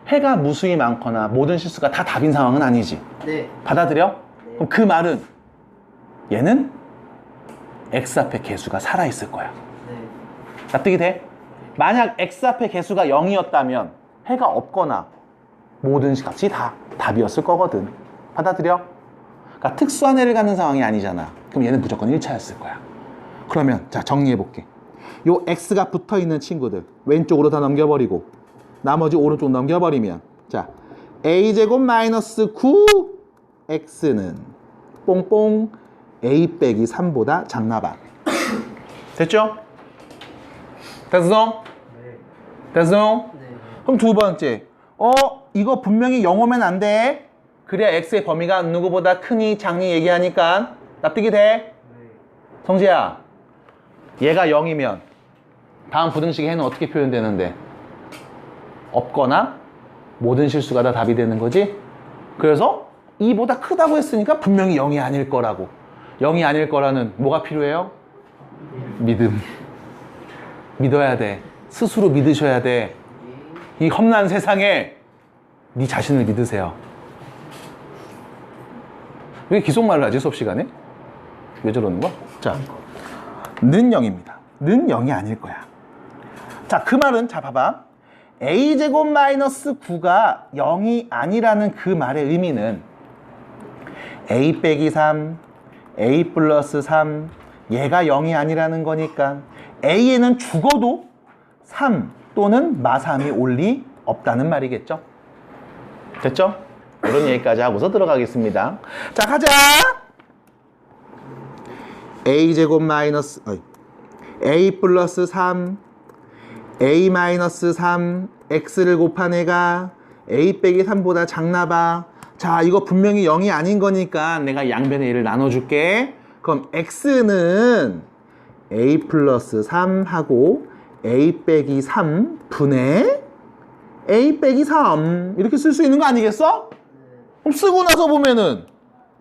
해가 무수히 많거나 모든 실수가 다 답인 상황은 아니지. 네. 받아들여? 네. 그럼 그 말은 얘는 x 앞에 개수가 살아있을 거야. 네. 납득이 돼? 만약 x 앞에 개수가 0이었다면 해가 없거나 모든 값이 다 답이었을 거거든. 받아들여? 그러니까 특수한 해를 갖는 상황이 아니잖아. 그럼 얘는 무조건 1차였을 거야. 그러면 자, 정리해 볼게. 요 x가 붙어 있는 친구들 왼쪽으로 다 넘겨버리고 나머지 오른쪽 넘겨버리면, 자, a제곱 마이너스 9x는 뽕뽕 a 빼기 3보다 작나 봐. 됐죠? 됐어? 네. 됐어? 네. 그럼 두 번째. 이거 분명히 0 오면 안 돼. 그래야 x의 범위가 누구보다 크니 작니 얘기하니까 납득이 돼? 네. 성지야, 얘가 0이면 다음 부등식 해는 어떻게 표현되는데? 없거나 모든 실수가 다 답이 되는 거지? 그래서 2보다 크다고 했으니까 분명히 0이 아닐 거라고. 0이 아닐 거라는 뭐가 필요해요? 믿음. 믿어야 돼. 스스로 믿으셔야 돼. 이 험난 세상에 네 자신을 믿으세요. 왜 기속말을 하지, 수업 시간에? 왜 저러는 거야? 자, 는 0입니다. 는 0이 아닐 거야. 자, 그 말은, 자, 봐봐. a제곱 마이너스 9가 0이 아니라는 그 말의 의미는 a 빼기 3, a 플러스 3, 얘가 0이 아니라는 거니까 a에는 죽어도 3 또는 마3이 올 리 없다는 말이겠죠? 됐죠? 이런 얘기까지 하고서 들어가겠습니다. 자, 가자! a제곱 마이너스 a 플러스 3 a 마이너스 3 x를 곱한 애가 a 빼기 3보다 작나 봐. 자, 이거 분명히 0이 아닌 거니까 내가 양변의 얘를 나눠줄게. 그럼 x는 a 플러스 3 하고 a 빼기 3 분의 a 빼기 3 이렇게 쓸 수 있는 거 아니겠어? 그럼 쓰고 나서 보면은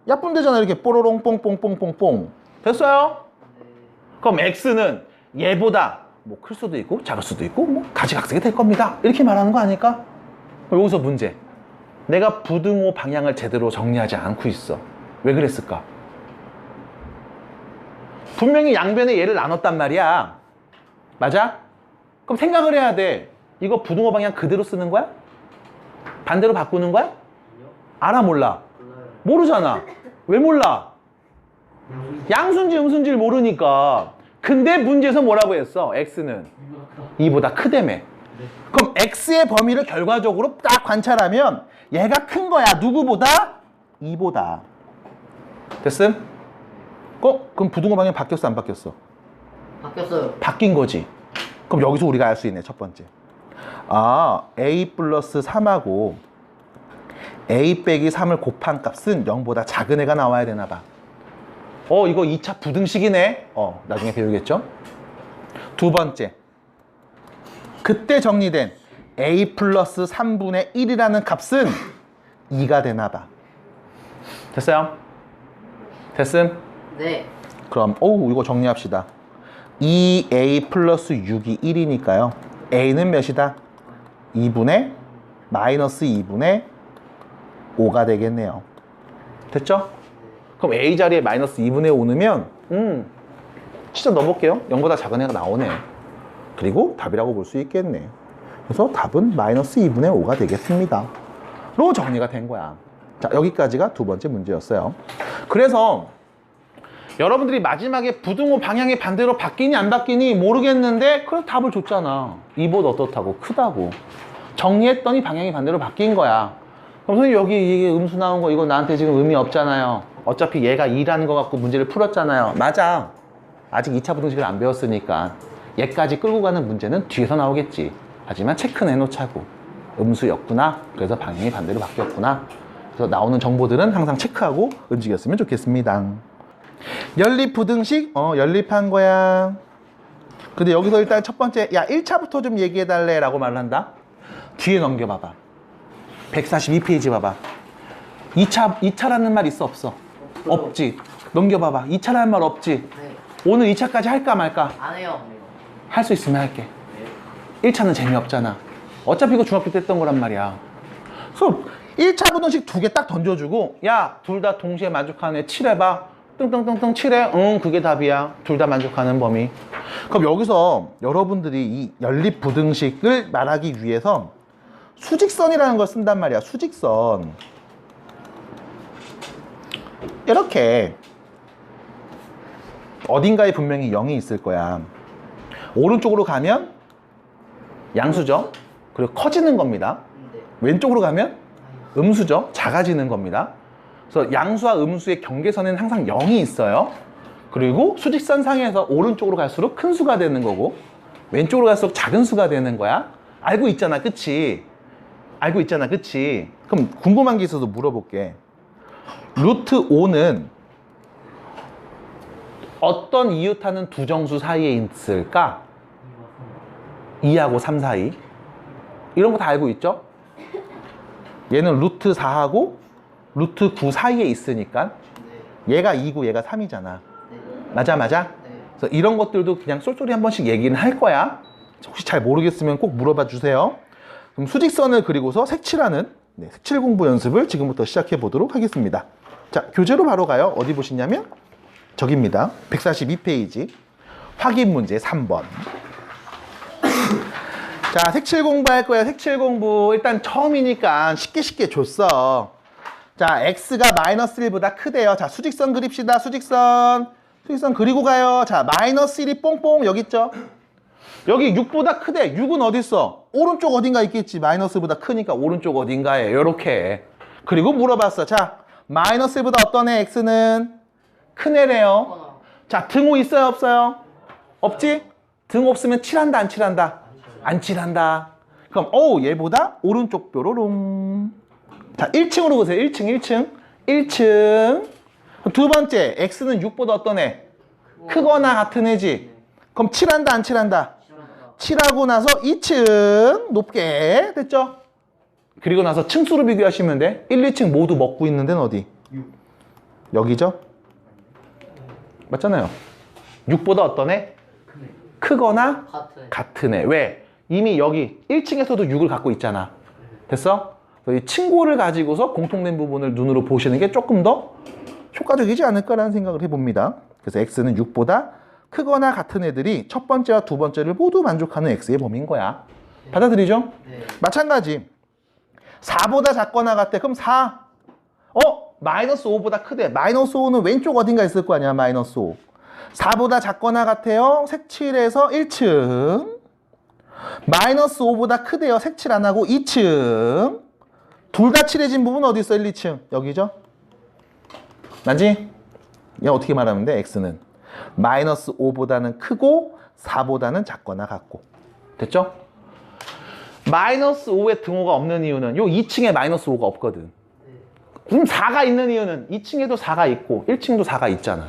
약분되잖아. 이렇게 뽀로롱 뽕뽕뽕뽕뽕. 됐어요? 그럼 x는 얘보다 뭐 클 수도 있고 작을 수도 있고 뭐 가지각색이 될 겁니다. 이렇게 말하는 거 아닐까? 그럼 여기서 문제. 내가 부등호 방향을 제대로 정리하지 않고 있어. 왜 그랬을까? 분명히 양변의 얘를 나눴단 말이야. 맞아? 그럼 생각을 해야 돼. 이거 부등호 방향 그대로 쓰는 거야? 반대로 바꾸는 거야? 알아 몰라? 몰라요. 모르잖아. 왜 몰라? 양수인지 음수인지를 모르니까. 근데 문제에서 뭐라고 했어? x는 2보다 크다며. 그럼 x의 범위를 결과적으로 딱 관찰하면 얘가 큰 거야. 누구보다? 2보다. 됐음? 그럼 부등호 방향 바뀌었어, 안 바뀌었어? 바뀌었어요. 바뀐 거지. 그럼 여기서 우리가 알 수 있네, 첫 번째. 아, a 플러스 3하고 a 빼기 3을 곱한 값은 0보다 작은 애가 나와야 되나 봐. 이거 2차 부등식이네. 나중에 배우겠죠? 두 번째. 그때 정리된 a 플러스 3분의 1이라는 값은 2가 되나 봐. 됐어요? 됐음? 네. 그럼 이거 정리합시다. 2a 플러스 6이 1이니까요. a는 몇이다? 2분의 마이너스 2분의 5가 되겠네요. 됐죠? 그럼 a 자리에 마이너스 2분의 5 넣으면 진짜 넣어볼게요. 0보다 작은 애가 나오네. 그리고 답이라고 볼 수 있겠네. 그래서 답은 마이너스 2분의 5가 되겠습니다. 로 정리가 된 거야. 자, 여기까지가 두 번째 문제였어요. 그래서 여러분들이 마지막에 부등호 방향이 반대로 바뀌니 안 바뀌니 모르겠는데 그래서 답을 줬잖아. 2보다 어떻다고? 크다고. 정리했더니 방향이 반대로 바뀐 거야. 그럼 선생님 여기 이게 음수 나온 거 이거 나한테 지금 의미 없잖아요. 어차피 얘가 2라는 거 갖고 문제를 풀었잖아요. 맞아. 아직 2차 부등식을 안 배웠으니까 얘까지 끌고 가는 문제는 뒤에서 나오겠지. 하지만 체크는 해놓자고. 음수였구나. 그래서 방향이 반대로 바뀌었구나. 그래서 나오는 정보들은 항상 체크하고 움직였으면 좋겠습니다. 연립부등식? 연립한 거야. 근데 여기서 일단 첫 번째, 야, 1차부터 좀 얘기해달래 라고 말을 한다. 뒤에 넘겨봐봐. 142페이지 봐봐. 2차라는 말 있어, 없어? 없지. 넘겨봐봐. 2차라는 말 없지. 네. 오늘 2차까지 할까 말까? 안 해요. 할 수 있으면 할게. 1차는 재미없잖아. 어차피 이거 중학교 때 했던 거란 말이야. 그래서 1차 부등식 두 개 딱 던져주고, 야, 둘 다 동시에 만족하는 애 칠해봐. 뚱뚱뚱뚱 칠해. 응, 그게 답이야. 둘 다 만족하는 범위. 그럼 여기서 여러분들이 이 연립부등식을 말하기 위해서 수직선이라는 걸 쓴단 말이야. 수직선. 이렇게 어딘가에 분명히 0이 있을 거야. 오른쪽으로 가면 양수죠. 그리고 커지는 겁니다. 네. 왼쪽으로 가면 음수죠. 작아지는 겁니다. 그래서 양수와 음수의 경계선에는 항상 0이 있어요. 그리고 수직선 상에서 오른쪽으로 갈수록 큰 수가 되는 거고 왼쪽으로 갈수록 작은 수가 되는 거야. 알고 있잖아, 그치? 알고 있잖아, 그치? 그럼 궁금한 게 있어서 물어볼게. 루트 5는 어떤 이웃하는 두 정수 사이에 있을까? 2하고 3 사이. 이런 거 다 알고 있죠? 얘는 루트 4하고 루트 9 사이에 있으니까 얘가 2고 얘가 3이잖아. 맞아, 맞아? 그래서 이런 것들도 그냥 쏠쏠이 한 번씩 얘기는 할 거야. 혹시 잘 모르겠으면 꼭 물어봐 주세요. 그럼 수직선을 그리고서 색칠하는 색칠 공부 연습을 지금부터 시작해 보도록 하겠습니다. 자, 교재로 바로 가요. 어디 보시냐면 저기입니다. 142페이지 확인 문제 3번. 자, 색칠 공부할 거예요. 색칠 공부. 일단 처음이니까 쉽게 줬어. 자, x가 마이너스 1보다 크대요. 자, 수직선 그립시다. 수직선 그리고 가요. 자, 마이너스 1이 뽕뽕 여기 있죠? 여기 6보다 크대. 6은 어디 있어? 오른쪽 어딘가 있겠지. 마이너스보다 크니까 오른쪽 어딘가에. 요렇게. 그리고 물어봤어. 자, 마이너스 1보다 어떤 애? x는 큰 애래요. 자, 등호 있어요? 없어요? 없지? 등호 없으면 칠한다? 안 칠한다? 안 칠한다. 그럼 얘보다 오른쪽 뾰로롱. 자, 1층으로 보세요. 1층. 두 번째, x는 6보다 어떤 애? 크거나 같은 애지. 그럼 칠한다? 안 칠한다? 칠하고 나서 2층 높게 됐죠? 그리고 나서 층수로 비교하시면 돼. 1, 2층 모두 먹고 있는 데는 어디? 여기죠? 맞잖아요. 6보다 어떤 애? 크거나 같은 애. 왜? 이미 여기 1층에서도 6을 갖고 있잖아. 됐어? 이 층고를 가지고서 공통된 부분을 눈으로 보시는 게 조금 더 효과적이지 않을까라는 생각을 해봅니다. 그래서 x는 6보다 크거나 같은 애들이 첫 번째와 두 번째를 모두 만족하는 x의 범위인 거야. 받아들이죠? 네. 마찬가지. 4보다 작거나 같대. 그럼 4. 마이너스 5보다 크대. 마이너스 5는 왼쪽 어딘가 있을 거 아니야. 마이너스 5. 4보다 작거나 같아요. 색칠해서 1층. 마이너스 5보다 크대요. 색칠 안 하고 2층. 둘 다 칠해진 부분 어디 있어? 1, 2층. 여기죠? 맞지? 얘 어떻게 말하면 돼? x는 마이너스 5보다는 크고 4보다는 작거나 같고. 됐죠? 마이너스 5의 등호가 없는 이유는 요 2층에 마이너스 5가 없거든. 그럼 4가 있는 이유는 2층에도 4가 있고 1층도 4가 있잖아.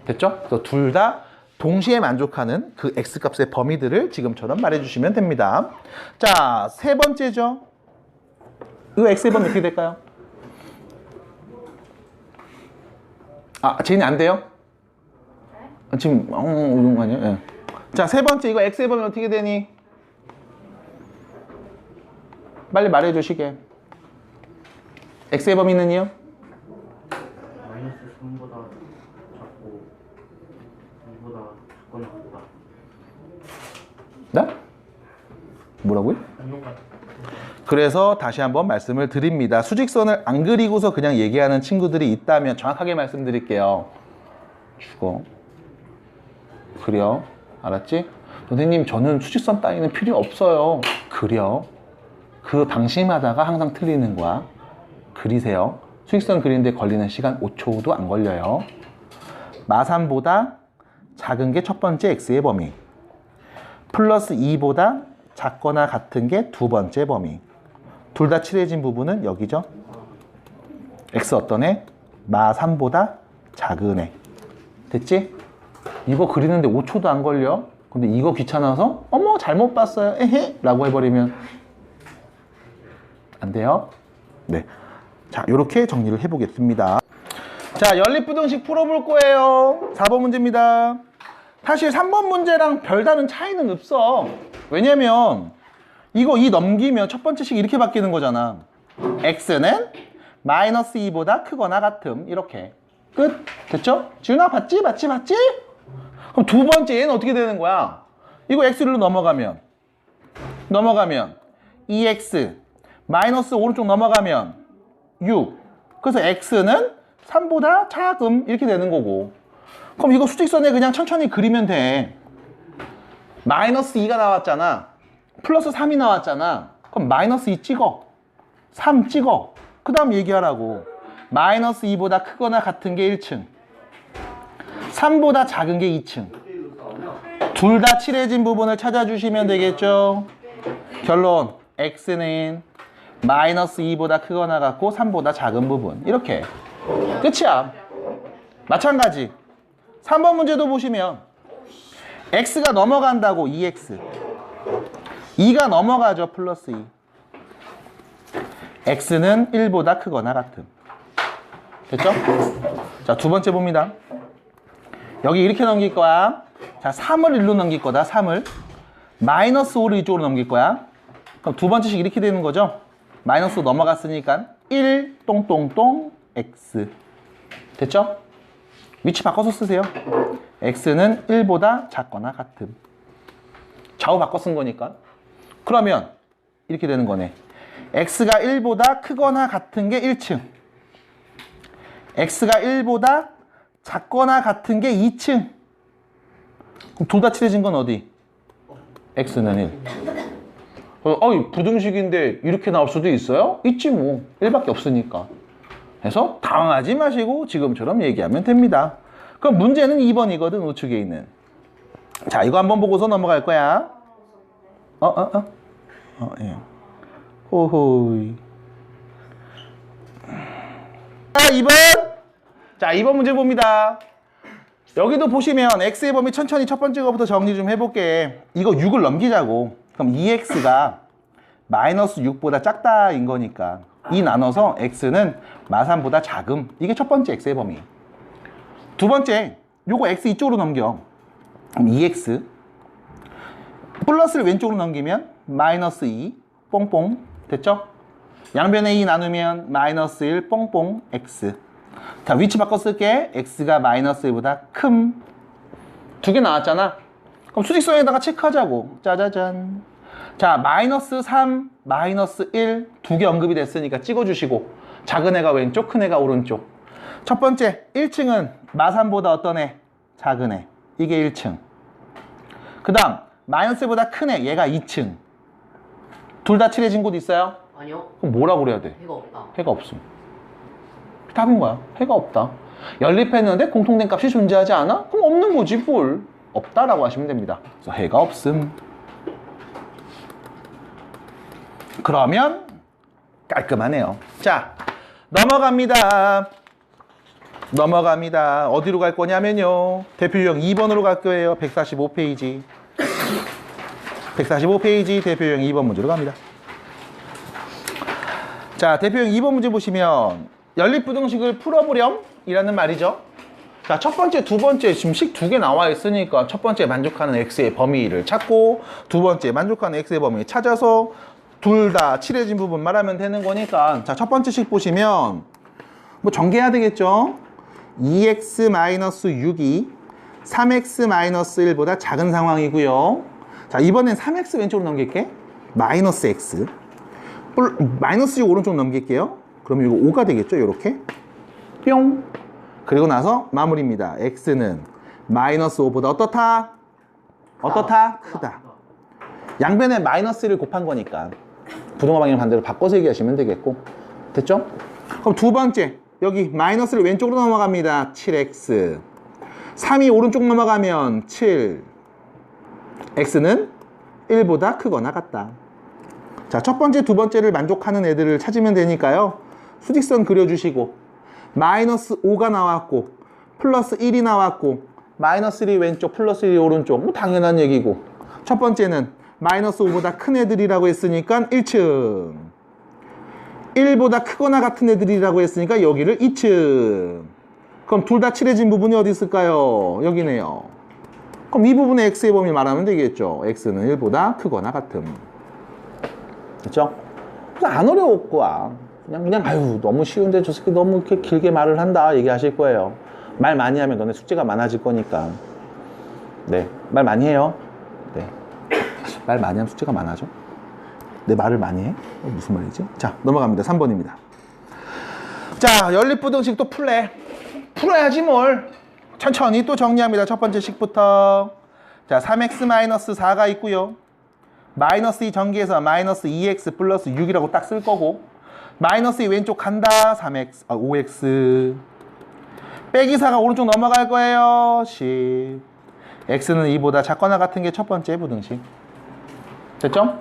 됐죠? 그래서 둘 다 동시에 만족하는 그 x값의 범위들을 지금처럼 말해주시면 됩니다. 자, 세 번째죠. 이 x의 범위 어떻게 될까요? 쟤는 안 돼요? 지금 이런 거 아니에요? 예. 자, 세 번째 이거 x의 범위 어떻게 되니? 빨리 말해주시게. x의 범위는요? 마이너스 3보다 작고 2보다 작거나 같다. 네? 뭐라고요? 그래서 다시 한번 말씀을 드립니다. 수직선을 안 그리고서 그냥 얘기하는 친구들이 있다면 정확하게 말씀드릴게요. 죽어. 그려. 알았지? 선생님, 저는 수직선 따위는 필요 없어요. 그려. 그 방심하다가 항상 틀리는 거야. 그리세요. 수직선 그리는데 걸리는 시간 5초도 안 걸려요. 마3보다 작은 게 첫 번째 x의 범위. 플러스 2보다 작거나 같은 게 두 번째 범위. 둘 다 칠해진 부분은 여기죠. x 어떤 애? 마3보다 작은 애. 됐지? 이거 그리는데 5초도 안 걸려. 근데 이거 귀찮아서 어머 잘못 봤어요. 에헤 라고 해버리면 안 돼요. 네. 자, 이렇게 정리를 해보겠습니다. 자, 연립부등식 풀어볼 거예요. 4번 문제입니다. 사실 3번 문제랑 별다른 차이는 없어. 왜냐면 이 넘기면 첫 번째 식 이렇게 바뀌는 거잖아. x는 마이너스 2보다 크거나 같음. 이렇게. 끝. 됐죠? 지훈아 봤지? 그럼 두 번째 얘는 어떻게 되는 거야? 이거 x로 넘어가면 2x 마이너스 오른쪽 넘어가면 6. 그래서 x는 3보다 작음 이렇게 되는 거고. 그럼 이거 수직선에 그냥 천천히 그리면 돼. 마이너스 2가 나왔잖아. 플러스 3이 나왔잖아. 그럼 마이너스 2 찍어. 3 찍어. 그 다음 얘기하라고. 마이너스 2보다 크거나 같은 게 1층. 3보다 작은 게 2층. 둘 다 칠해진 부분을 찾아주시면 되겠죠. 결론 x는 마이너스 2보다 크거나 같고 3보다 작은 부분. 이렇게 끝이야. 마찬가지 3번 문제도 보시면 x가 넘어간다고 2x 2가 넘어가죠. 플러스 2 x는 1보다 크거나 같음. 됐죠? 자, 두 번째 봅니다. 여기 이렇게 넘길 거야. 자, 3을 1로 넘길 거다. 3을 마이너스 5를 이쪽으로 넘길 거야. 그럼 두 번째씩 이렇게 되는 거죠. 마이너스 넘어갔으니까 1 똥똥똥 x. 됐죠? 위치 바꿔서 쓰세요. x는 1보다 작거나 같음. 좌우 바꿔 쓴 거니까. 그러면 이렇게 되는 거네. x가 1보다 크거나 같은 게 1층. x가 1보다 작거나 같은 게 2층. 그럼 둘 다 칠해진 건 어디? x는 1. 어이, 부등식인데 이렇게 나올 수도 있어요? 있지 뭐. 1밖에 없으니까. 그래서 당황하지 마시고 지금처럼 얘기하면 됩니다. 그럼 문제는 2번이거든, 우측에 있는. 자, 이거 한번 보고서 넘어갈 거야. 예. 호호이. 자, 2번. 자, 2번 문제 봅니다. 여기도 보시면 x의 범위 천천히 첫 번째 거부터 정리 좀 해볼게. 이거 6을 넘기자고. 그럼 2x가 마이너스 6보다 작다인 거니까 2 나눠서 x는 마3보다 작음. 이게 첫 번째 x의 범위. 두 번째, 요거 x 이쪽으로 넘겨. 그럼 2x 플러스를 왼쪽으로 넘기면 마이너스 2 뽕뽕. 됐죠? 양변에 2 나누면 마이너스 1 뽕뽕 x. 자, 위치 바꿔 쓸게. x가 마이너스 1보다 큼. 두 개 나왔잖아. 그럼 수직선에다가 체크하자고. 짜자잔. 자, 마이너스 3, 마이너스 1 두 개 언급이 됐으니까 찍어주시고, 작은 애가 왼쪽, 큰 애가 오른쪽. 첫 번째 1층은 마3보다 어떤 애? 작은 애. 이게 1층. 그 다음 마이너스 1보다 큰 애. 얘가 2층. 둘 다 칠해진 곳 있어요? 아니요. 그럼 뭐라고 그래야 돼? 해가 없다. 해가 없음. 답인 거야. 해가 없다. 연립했는데 공통된 값이 존재하지 않아? 그럼 없는 거지 뭘. 없다라고 하시면 됩니다. 그래서 해가 없음. 그러면 깔끔하네요. 자, 넘어갑니다. 어디로 갈 거냐면요. 대표 유형 2번으로 갈 거예요. 145페이지. 145페이지 대표 유형 2번 문제로 갑니다. 자, 대표 유형 2번 문제 보시면 연립부등식을 풀어보렴 이라는 말이죠. 자, 첫 번째, 두 번째 지금 식 두 개 나와 있으니까 첫 번째 만족하는 x의 범위를 찾고 두 번째 만족하는 x의 범위를 찾아서 둘 다 칠해진 부분 말하면 되는 거니까. 자, 첫 번째 식 보시면 뭐 전개해야 되겠죠. 2x-6이 3x-1보다 작은 상황이고요. 자, 이번엔 3x 왼쪽으로 넘길게. 마이너스 x 마이너스 6 오른쪽 넘길게요. 그러면 이거 5가 되겠죠. 이렇게 뿅. 그리고 나서 마무리입니다. x는 마이너스 5보다 어떻다? 어떻다? 크다. 양변에 마이너스 1을 곱한 거니까 부동화 방향 반대로 바꿔서 얘기하시면 되겠고. 됐죠? 그럼 두 번째 여기 마이너스를 왼쪽으로 넘어갑니다. 7x 3이 오른쪽 넘어가면 7 x는 1보다 크거나 같다. 자, 첫 번째 두 번째를 만족하는 애들을 찾으면 되니까요. 수직선 그려주시고 마이너스 5가 나왔고 플러스 1이 나왔고 마이너스 1이 왼쪽 플러스 1이 오른쪽. 뭐 당연한 얘기고. 첫 번째는 마이너스 5보다 큰 애들이라고 했으니까 1층 1보다 크거나 같은 애들이라고 했으니까 여기를 2층. 그럼 둘 다 칠해진 부분이 어디 있을까요? 여기네요. 그럼 이 부분의 x의 범위 말하면 되겠죠. x는 1보다 크거나 같음. 됐죠? 안 어려울 거야. 그냥 아유 너무 쉬운데 저 새끼 너무 이렇게 길게 말을 한다 얘기하실 거예요. 말 많이 하면 너네 숙제가 많아질 거니까. 네, 말 많이 해요. 네, 말 많이 하면 숙제가 많아져. 내 말을 많이 해? 무슨 말이지? 자, 넘어갑니다. 3번입니다. 자, 연립부등식 또 풀어야지 뭘. 천천히 또 정리합니다. 첫 번째 식부터. 자, 3x-4가 있고요. 마이너스 2 전개해서 마이너스 2x 플러스 6이라고 딱 쓸 거고, 마이너스 2 왼쪽 간다. 5x 빼기 4가 오른쪽 넘어갈 거예요. 10. x는 2보다 작거나 같은 게 첫 번째 부등식. 됐죠?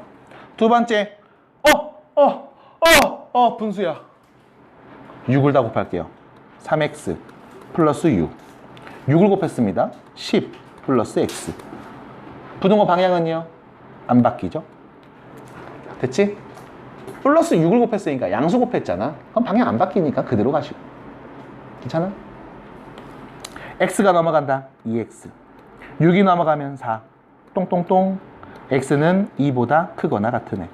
두 번째, 분수야. 6을 다 곱할게요. 3x 플러스 6. 6을 곱했습니다. 10 플러스 x. 부등호 방향은요? 안 바뀌죠? 됐지? 플러스 6을 곱했으니까 양수 곱했잖아. 그럼 방향 안 바뀌니까 그대로 가시고. 괜찮아? x가 넘어간다. 2x. 6이 넘어가면 4. 똥똥똥. x는 2보다 크거나 같은 애.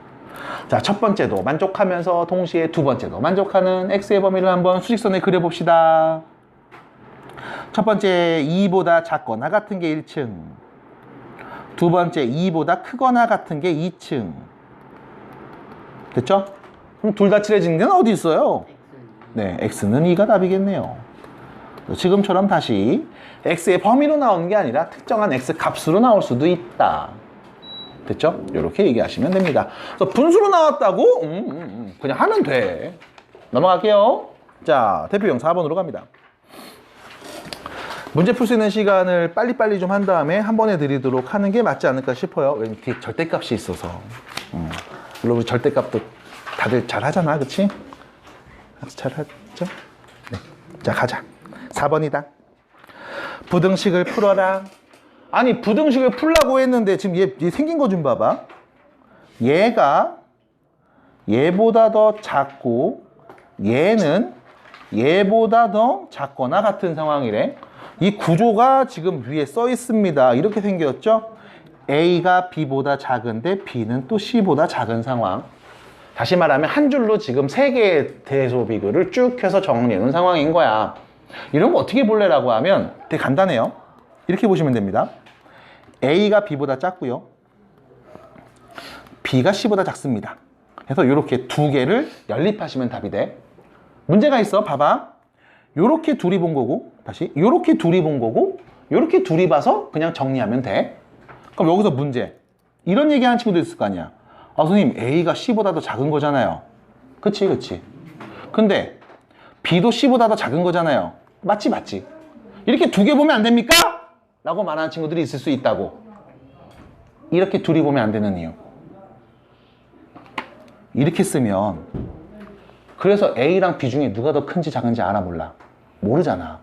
자, 첫 번째도 만족하면서 동시에 두 번째도 만족하는 x의 범위를 한번 수직선에 그려봅시다. 첫 번째 2보다 작거나 같은 게 1층. 두 번째 2보다 크거나 같은 게 2층. 됐죠? 그럼 둘 다 칠해진 데는 어디 있어요? 네, x는 2가 답이겠네요. 지금처럼 다시 x의 범위로 나오는 게 아니라 특정한 x 값으로 나올 수도 있다. 됐죠? 이렇게 얘기하시면 됩니다. 그래서 분수로 나왔다고? 그냥 하면 돼. 넘어갈게요. 자, 대표형 4번으로 갑니다. 문제 풀 수 있는 시간을 빨리빨리 좀 한 다음에 한 번에 드리도록 하는 게 맞지 않을까 싶어요. 왜냐면 뒤에 절대값이 있어서. 물론 우리 절대값도 다들 잘 하잖아, 그치? 잘 하죠? 네. 자, 가자. 4번이다. 부등식을 풀어라. 아니, 부등식을 풀라고 했는데 지금 얘 생긴 거 좀 봐봐. 얘가 얘보다 더 작고 얘는 얘보다 더 작거나 같은 상황이래. 이 구조가 지금 위에 써 있습니다. 이렇게 생겼죠? A가 B보다 작은데 B는 또 C보다 작은 상황. 다시 말하면 한 줄로 지금 세 개의 대소 비교를 쭉 해서 정리해 놓은 상황인 거야. 이런 거 어떻게 볼래라고 하면 되게 간단해요. 이렇게 보시면 됩니다. A가 B보다 작고요. B가 C보다 작습니다. 그래서 이렇게 두 개를 연립하시면 답이 돼. 문제가 있어. 봐봐. 요렇게 둘이 본 거고, 다시 요렇게 둘이 본 거고, 요렇게 둘이 봐서 그냥 정리하면 돼. 그럼 여기서 문제. 이런 얘기하는 친구도 있을 거 아니야. 아, 선생님, A가 C보다 더 작은 거잖아요. 그치, 그치. 근데 B도 C보다 더 작은 거잖아요. 맞지, 맞지. 이렇게 두 개 보면 안 됩니까? 라고 말하는 친구들이 있을 수 있다고. 이렇게 둘이 보면 안 되는 이유. 이렇게 쓰면 그래서 A랑 B 중에 누가 더 큰지 작은지 알아 몰라? 모르잖아.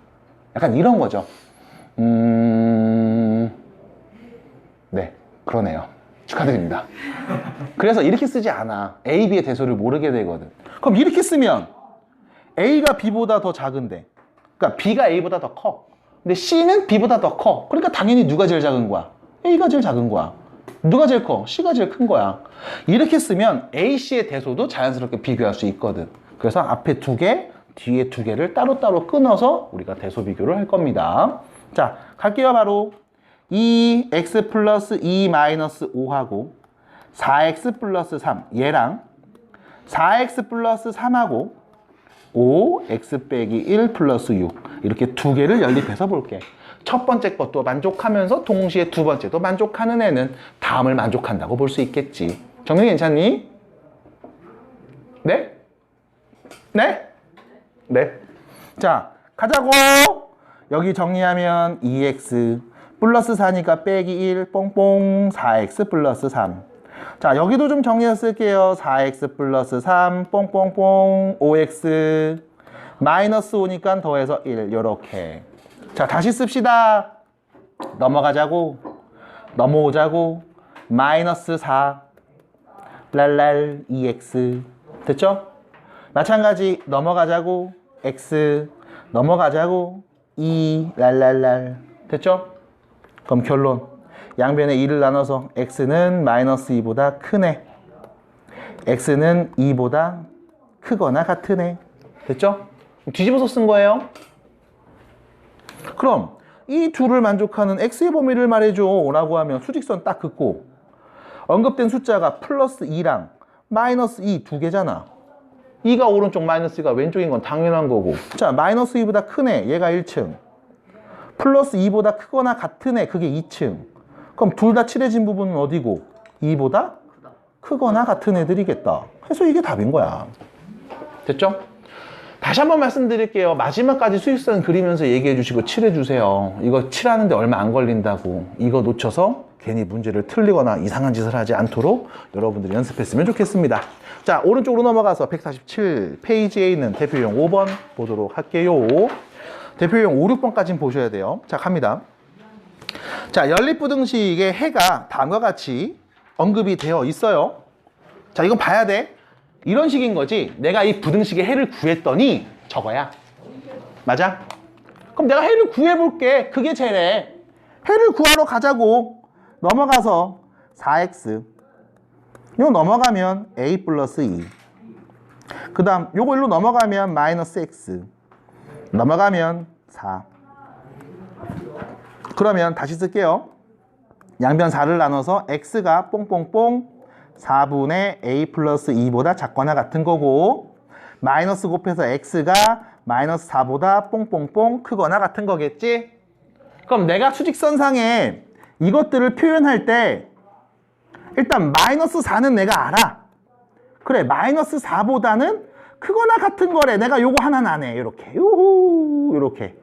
약간 이런 거죠. 네, 그러네요. 축하드립니다. 그래서 이렇게 쓰지 않아. A, B의 대소를 모르게 되거든. 그럼 이렇게 쓰면 A가 B보다 더 작은데, 그러니까 B가 A보다 더 커. 근데 C는 B보다 더 커. 그러니까 당연히 누가 제일 작은 거야? A가 제일 작은 거야. 누가 제일 커? C가 제일 큰 거야. 이렇게 쓰면 A, C의 대소도 자연스럽게 비교할 수 있거든. 그래서 앞에 두 개, 뒤에 두 개를 따로따로 끊어서 우리가 대소 비교를 할 겁니다. 자, 갈게요. 바로 2x 플러스 2 마이너스 5하고 4x 플러스 3 얘랑 4x 플러스 3하고 5x 빼기 1 플러스 6 이렇게 두 개를 연립해서 볼게. 첫 번째 것도 만족하면서 동시에 두 번째도 만족하는 애는 다음을 만족한다고 볼 수 있겠지. 정리 괜찮니? 네? 네? 네. 자, 가자고! 여기 정리하면 2x 플러스 4니까 빼기 1 뽕뽕 4x 플러스 3. 자, 여기도 좀 정리해서 쓸게요. 4x 플러스 3 뽕뽕뽕 5x 마이너스 5니까 더해서 1 요렇게. 자, 다시 씁시다. 넘어가자고. 넘어오자고. 마이너스 4 랄랄 2x 됐죠? 마찬가지 넘어가자고. x 넘어가자고. 2 랄랄랄 됐죠? 그럼 결론. 양변에 2를 나눠서 x는 마이너스 2보다 크네. x는 2보다 크거나 같은 애. 됐죠? 뒤집어서 쓴 거예요. 그럼 이 둘을 만족하는 x의 범위를 말해줘 라고 하면 수직선 딱 긋고 언급된 숫자가 플러스 2랑 마이너스 2 두 개잖아. 2가 오른쪽 마이너스 2가 왼쪽인 건 당연한 거고. 자, 마이너스 2보다 큰 애 얘가 1층 플러스 2보다 크거나 같은 애 그게 2층. 그럼 둘 다 칠해진 부분은 어디고? 2보다 크거나 같은 애들이겠다. 그래서 이게 답인 거야. 됐죠? 다시 한번 말씀드릴게요. 마지막까지 수익선 그리면서 얘기해 주시고 칠해 주세요. 이거 칠하는데 얼마 안 걸린다고. 이거 놓쳐서 괜히 문제를 틀리거나 이상한 짓을 하지 않도록 여러분들이 연습했으면 좋겠습니다. 자, 오른쪽으로 넘어가서 147 페이지에 있는 대표용 5번 보도록 할게요. 대표용 5, 6번까지는 보셔야 돼요. 자, 갑니다. 자, 연립부등식의 해가 다음과 같이 언급이 되어 있어요. 자, 이건 봐야 돼. 이런 식인 거지. 내가 이 부등식의 해를 구했더니 저거야. 맞아? 그럼 내가 해를 구해볼게. 그게 제래. 해를 구하러 가자고. 넘어가서 4x. 요 넘어가면 a 플러스 2. 그 다음 요거 일로 넘어가면 마이너스 x. 넘어가면 4. 그러면 다시 쓸게요. 양변 4를 나눠서 x가 뽕뽕뽕 4분의 a 플러스 2보다 작거나 같은 거고, 마이너스 곱해서 x가 마이너스 4보다 뽕뽕뽕 크거나 같은 거겠지? 그럼 내가 수직선상에 이것들을 표현할 때 일단 마이너스 4는 내가 알아. 그래, 마이너스 4보다는 크거나 같은 거래. 내가 요거 하나 나네. 요렇게. 요호. 요렇게.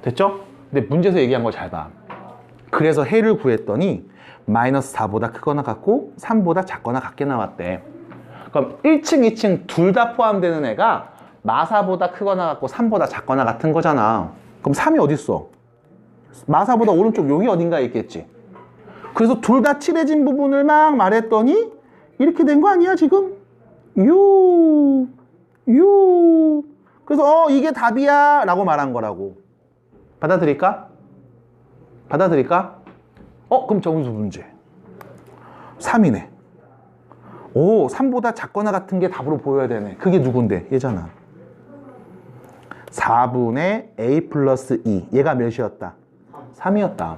됐죠? 근데 문제에서 얘기한 걸 잘 봐. 그래서 해를 구했더니 마이너스 4보다 크거나 같고 3보다 작거나 같게 나왔대. 그럼 1층, 2층 둘 다 포함되는 애가 마사보다 크거나 같고 3보다 작거나 같은 거잖아. 그럼 3이 어딨어? 마사보다 오른쪽 여기 어딘가에 있겠지. 그래서 둘 다 칠해진 부분을 막 말했더니 이렇게 된 거 아니야 지금? 그래서 이게 답이야 라고 말한 거라고. 받아들일까? 받아들일까? 그럼 점수 문제 3이네. 오, 3보다 작거나 같은 게 답으로 보여야 되네. 그게 누군데? 얘잖아. 4분의 a 플러스 2. 얘가 몇이었다? 3이었다.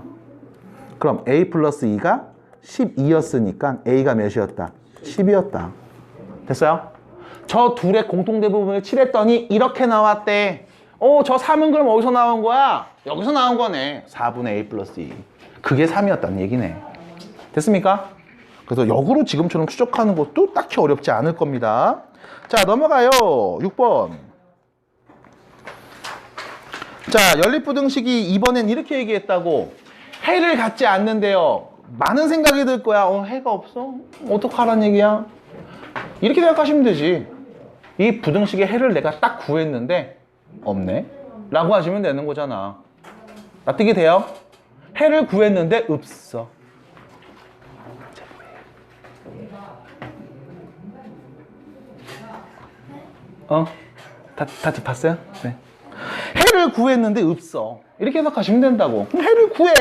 그럼 a 플러스 2가 12였으니까 a가 몇이었다? 10이었다. 됐어요? 저 둘의 공통대부분을 칠했더니 이렇게 나왔대. 저 3은 그럼 어디서 나온 거야? 여기서 나온 거네. 4분의 a 플러스 2. 그게 3이었다는 얘기네. 됐습니까? 그래서 역으로 지금처럼 추적하는 것도 딱히 어렵지 않을 겁니다. 자, 넘어가요. 6번. 자, 연립부등식이 이번엔 이렇게 얘기했다고. 해를 갖지 않는데요. 많은 생각이 들 거야. 해가 없어? 어떡하란 얘기야? 이렇게 생각하시면 되지. 이 부등식의 해를 내가 딱 구했는데 없네? 라고 하시면 되는 거잖아. 납득이 돼요? 해를 구했는데 없어. 다 짚었어요? 네. 해를 구했는데 없어. 이렇게 해석하시면 된다고. 그럼 해를 구해.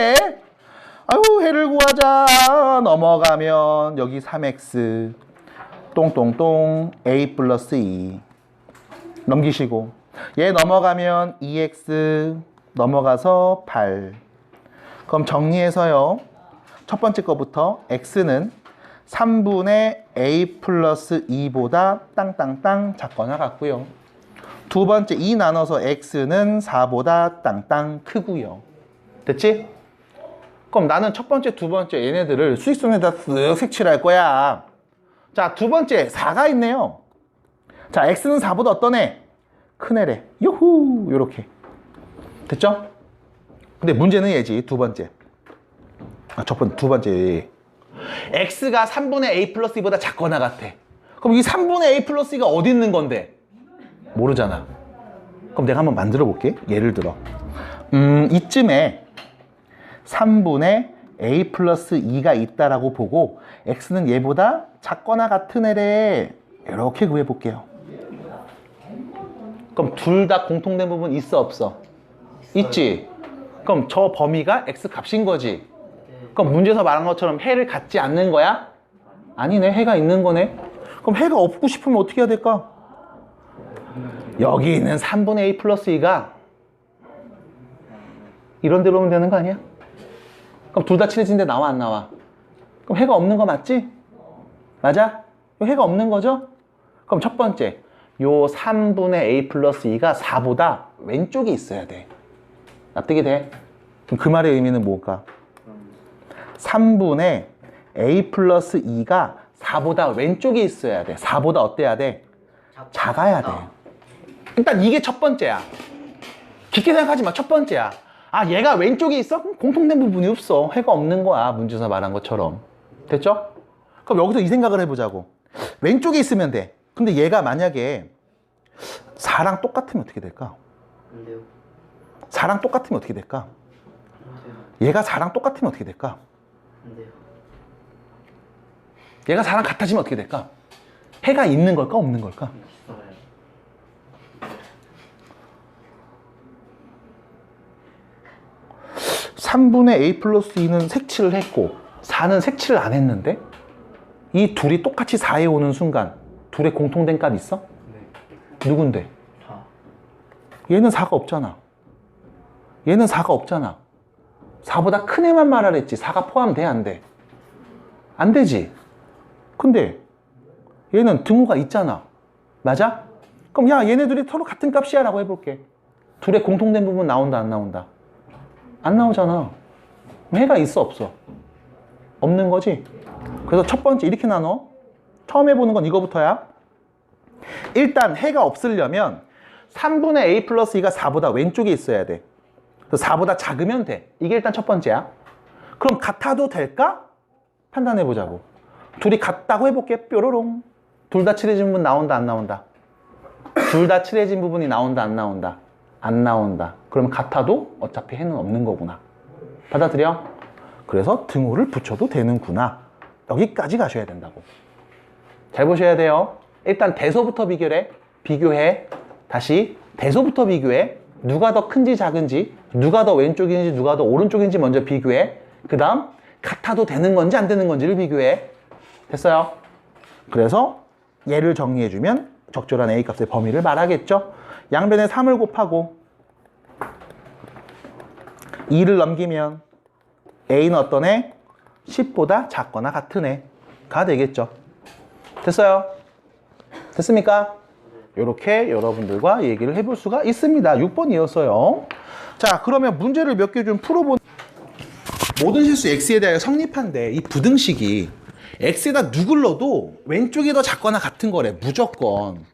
아유, 해를 구하자. 넘어가면 여기 3x 똥똥똥 a 플러스 2 넘기시고, 얘 넘어가면 2x 넘어가서 8. 그럼 정리해서요. 첫 번째 거부터 x는 3분의 a 플러스 2보다 땅땅땅 작거나 같고요. 두 번째 2 나눠서 x는 4보다 땅땅 크고요. 됐지? 그럼 나는 첫 번째, 두 번째 얘네들을 수익선에다 쓱 색칠할 거야. 자, 두 번째 4가 있네요. 자, x는 4보다 어떤 애? 큰 애래. 요후! 요렇게. 됐죠? 근데 문제는 얘지, 두 번째. 두 번째. x가 3분의 a 플러스 2보다 작거나 같아. 그럼 이 3분의 a 플러스 2가 어디 있는 건데? 모르잖아. 그럼 내가 한번 만들어 볼게. 예를 들어. 이쯤에 3분의 a 플러스 2가 있다라고 보고 x는 얘보다 작거나 같은 애래. 이렇게 구해볼게요. 그럼 둘 다 공통된 부분 있어 없어? 있지. 그럼 저 범위가 x 값인 거지. 그럼 문제에서 말한 것처럼 해를 갖지 않는 거야? 아니네, 해가 있는 거네. 그럼 해가 없고 싶으면 어떻게 해야 될까? 여기 있는 3분의 a 플러스 2가 이런 데로 오면 되는 거 아니야? 그럼 둘 다 칠해진데 나와 안 나와? 그럼 해가 없는 거 맞지? 맞아? 해가 없는 거죠? 그럼 첫 번째, 요 3분의 a 플러스 2가 4보다 왼쪽에 있어야 돼. 납득이 돼? 그럼 그 말의 의미는 뭘까? 3분의 a 플러스 2가 4보다 왼쪽에 있어야 돼. 4보다 어때야 돼? 작아야 돼. 일단 이게 첫 번째야. 깊게 생각하지 마. 첫 번째야. 아, 얘가 왼쪽에 있어? 그럼 공통된 부분이 없어. 해가 없는 거야. 문제에서 말한 것처럼. 됐죠? 그럼 여기서 이 생각을 해보자고. 왼쪽에 있으면 돼. 근데 얘가 만약에 4랑 똑같으면 어떻게 될까? 안 돼요. 4랑 똑같으면 어떻게 될까? 안 돼요. 얘가 4랑 똑같으면 어떻게 될까? 안 돼요. 얘가 4랑 같아지면 어떻게 될까? 해가 있는 걸까? 없는 걸까? 있어요. 3분의 a 플러스 2는 색칠을 했고 4는 색칠을 안 했는데 이 둘이 똑같이 4에 오는 순간 둘의 공통된 값 있어? 네. 누군데? 4. 얘는 4가 없잖아. 얘는 4가 없잖아. 4보다 큰 애만 말하랬지. 4가 포함돼? 안 돼? 안 되지. 근데 얘는 등호가 있잖아. 맞아? 그럼 야, 얘네 둘이 서로 같은 값이야 라고 해볼게. 둘의 공통된 부분 나온다 안 나온다? 안 나오잖아. 그럼 해가 있어 없어? 없는 거지. 그래서 첫 번째 이렇게 나눠. 처음 해보는 건 이거부터야. 일단 해가 없으려면 3분의 a 플러스 2가 4보다 왼쪽에 있어야 돼. 그래서 4보다 작으면 돼. 이게 일단 첫 번째야. 그럼 같아도 될까? 판단해보자고. 둘이 같다고 해볼게. 뾰로롱. 둘 다 칠해진 부분 나온다 안 나온다? 둘 다 칠해진 부분이 나온다 안 나온다? 안 나온다. 그러면 같아도 어차피 해는 없는 거구나. 받아들여? 그래서 등호를 붙여도 되는구나. 여기까지 가셔야 된다고. 잘 보셔야 돼요. 일단 대소부터 비교해. 다시 대소부터 비교해. 누가 더 큰지 작은지, 누가 더 왼쪽인지 누가 더 오른쪽인지 먼저 비교해. 그 다음 같아도 되는 건지 안 되는 건지를 비교해. 됐어요? 그래서 얘를 정리해주면 적절한 A값의 범위를 말하겠죠. 양변에 3을 곱하고 2를 넘기면 A는 어떤 애? 10보다 작거나 같은 애가 되겠죠. 됐어요? 됐습니까? 이렇게 여러분들과 얘기를 해볼 수가 있습니다. 6번이었어요. 자, 그러면 문제를 몇 개 좀 풀어본. 모든 실수 x에 대하여 성립한데 이 부등식이 x에다 누굴 넣어도 왼쪽이 더 작거나 같은 거래. 무조건.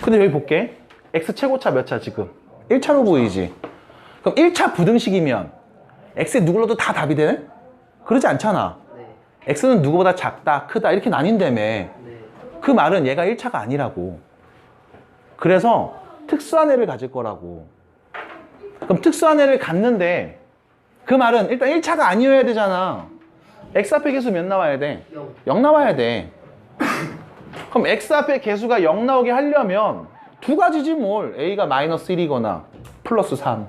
근데 여기 볼게. x 최고차 몇 차 지금? 1차로 보이지? 그럼 1차 부등식이면 x에 누굴 넣어도 다 답이 되네? 그러지 않잖아. 네. x는 누구보다 작다, 크다 이렇게 나뉜다며. 네. 그 말은 얘가 1차가 아니라고. 그래서 특수한 애를 가질 거라고. 그럼 특수한 애를 갖는데 그 말은 일단 1차가 아니어야 되잖아. x 앞에 개수 몇 나와야 돼? 0. 0 나와야 돼. 그럼 x 앞에 개수가 0 나오게 하려면 두 가지지 뭘. a가 마이너스 1이거나 플러스 3.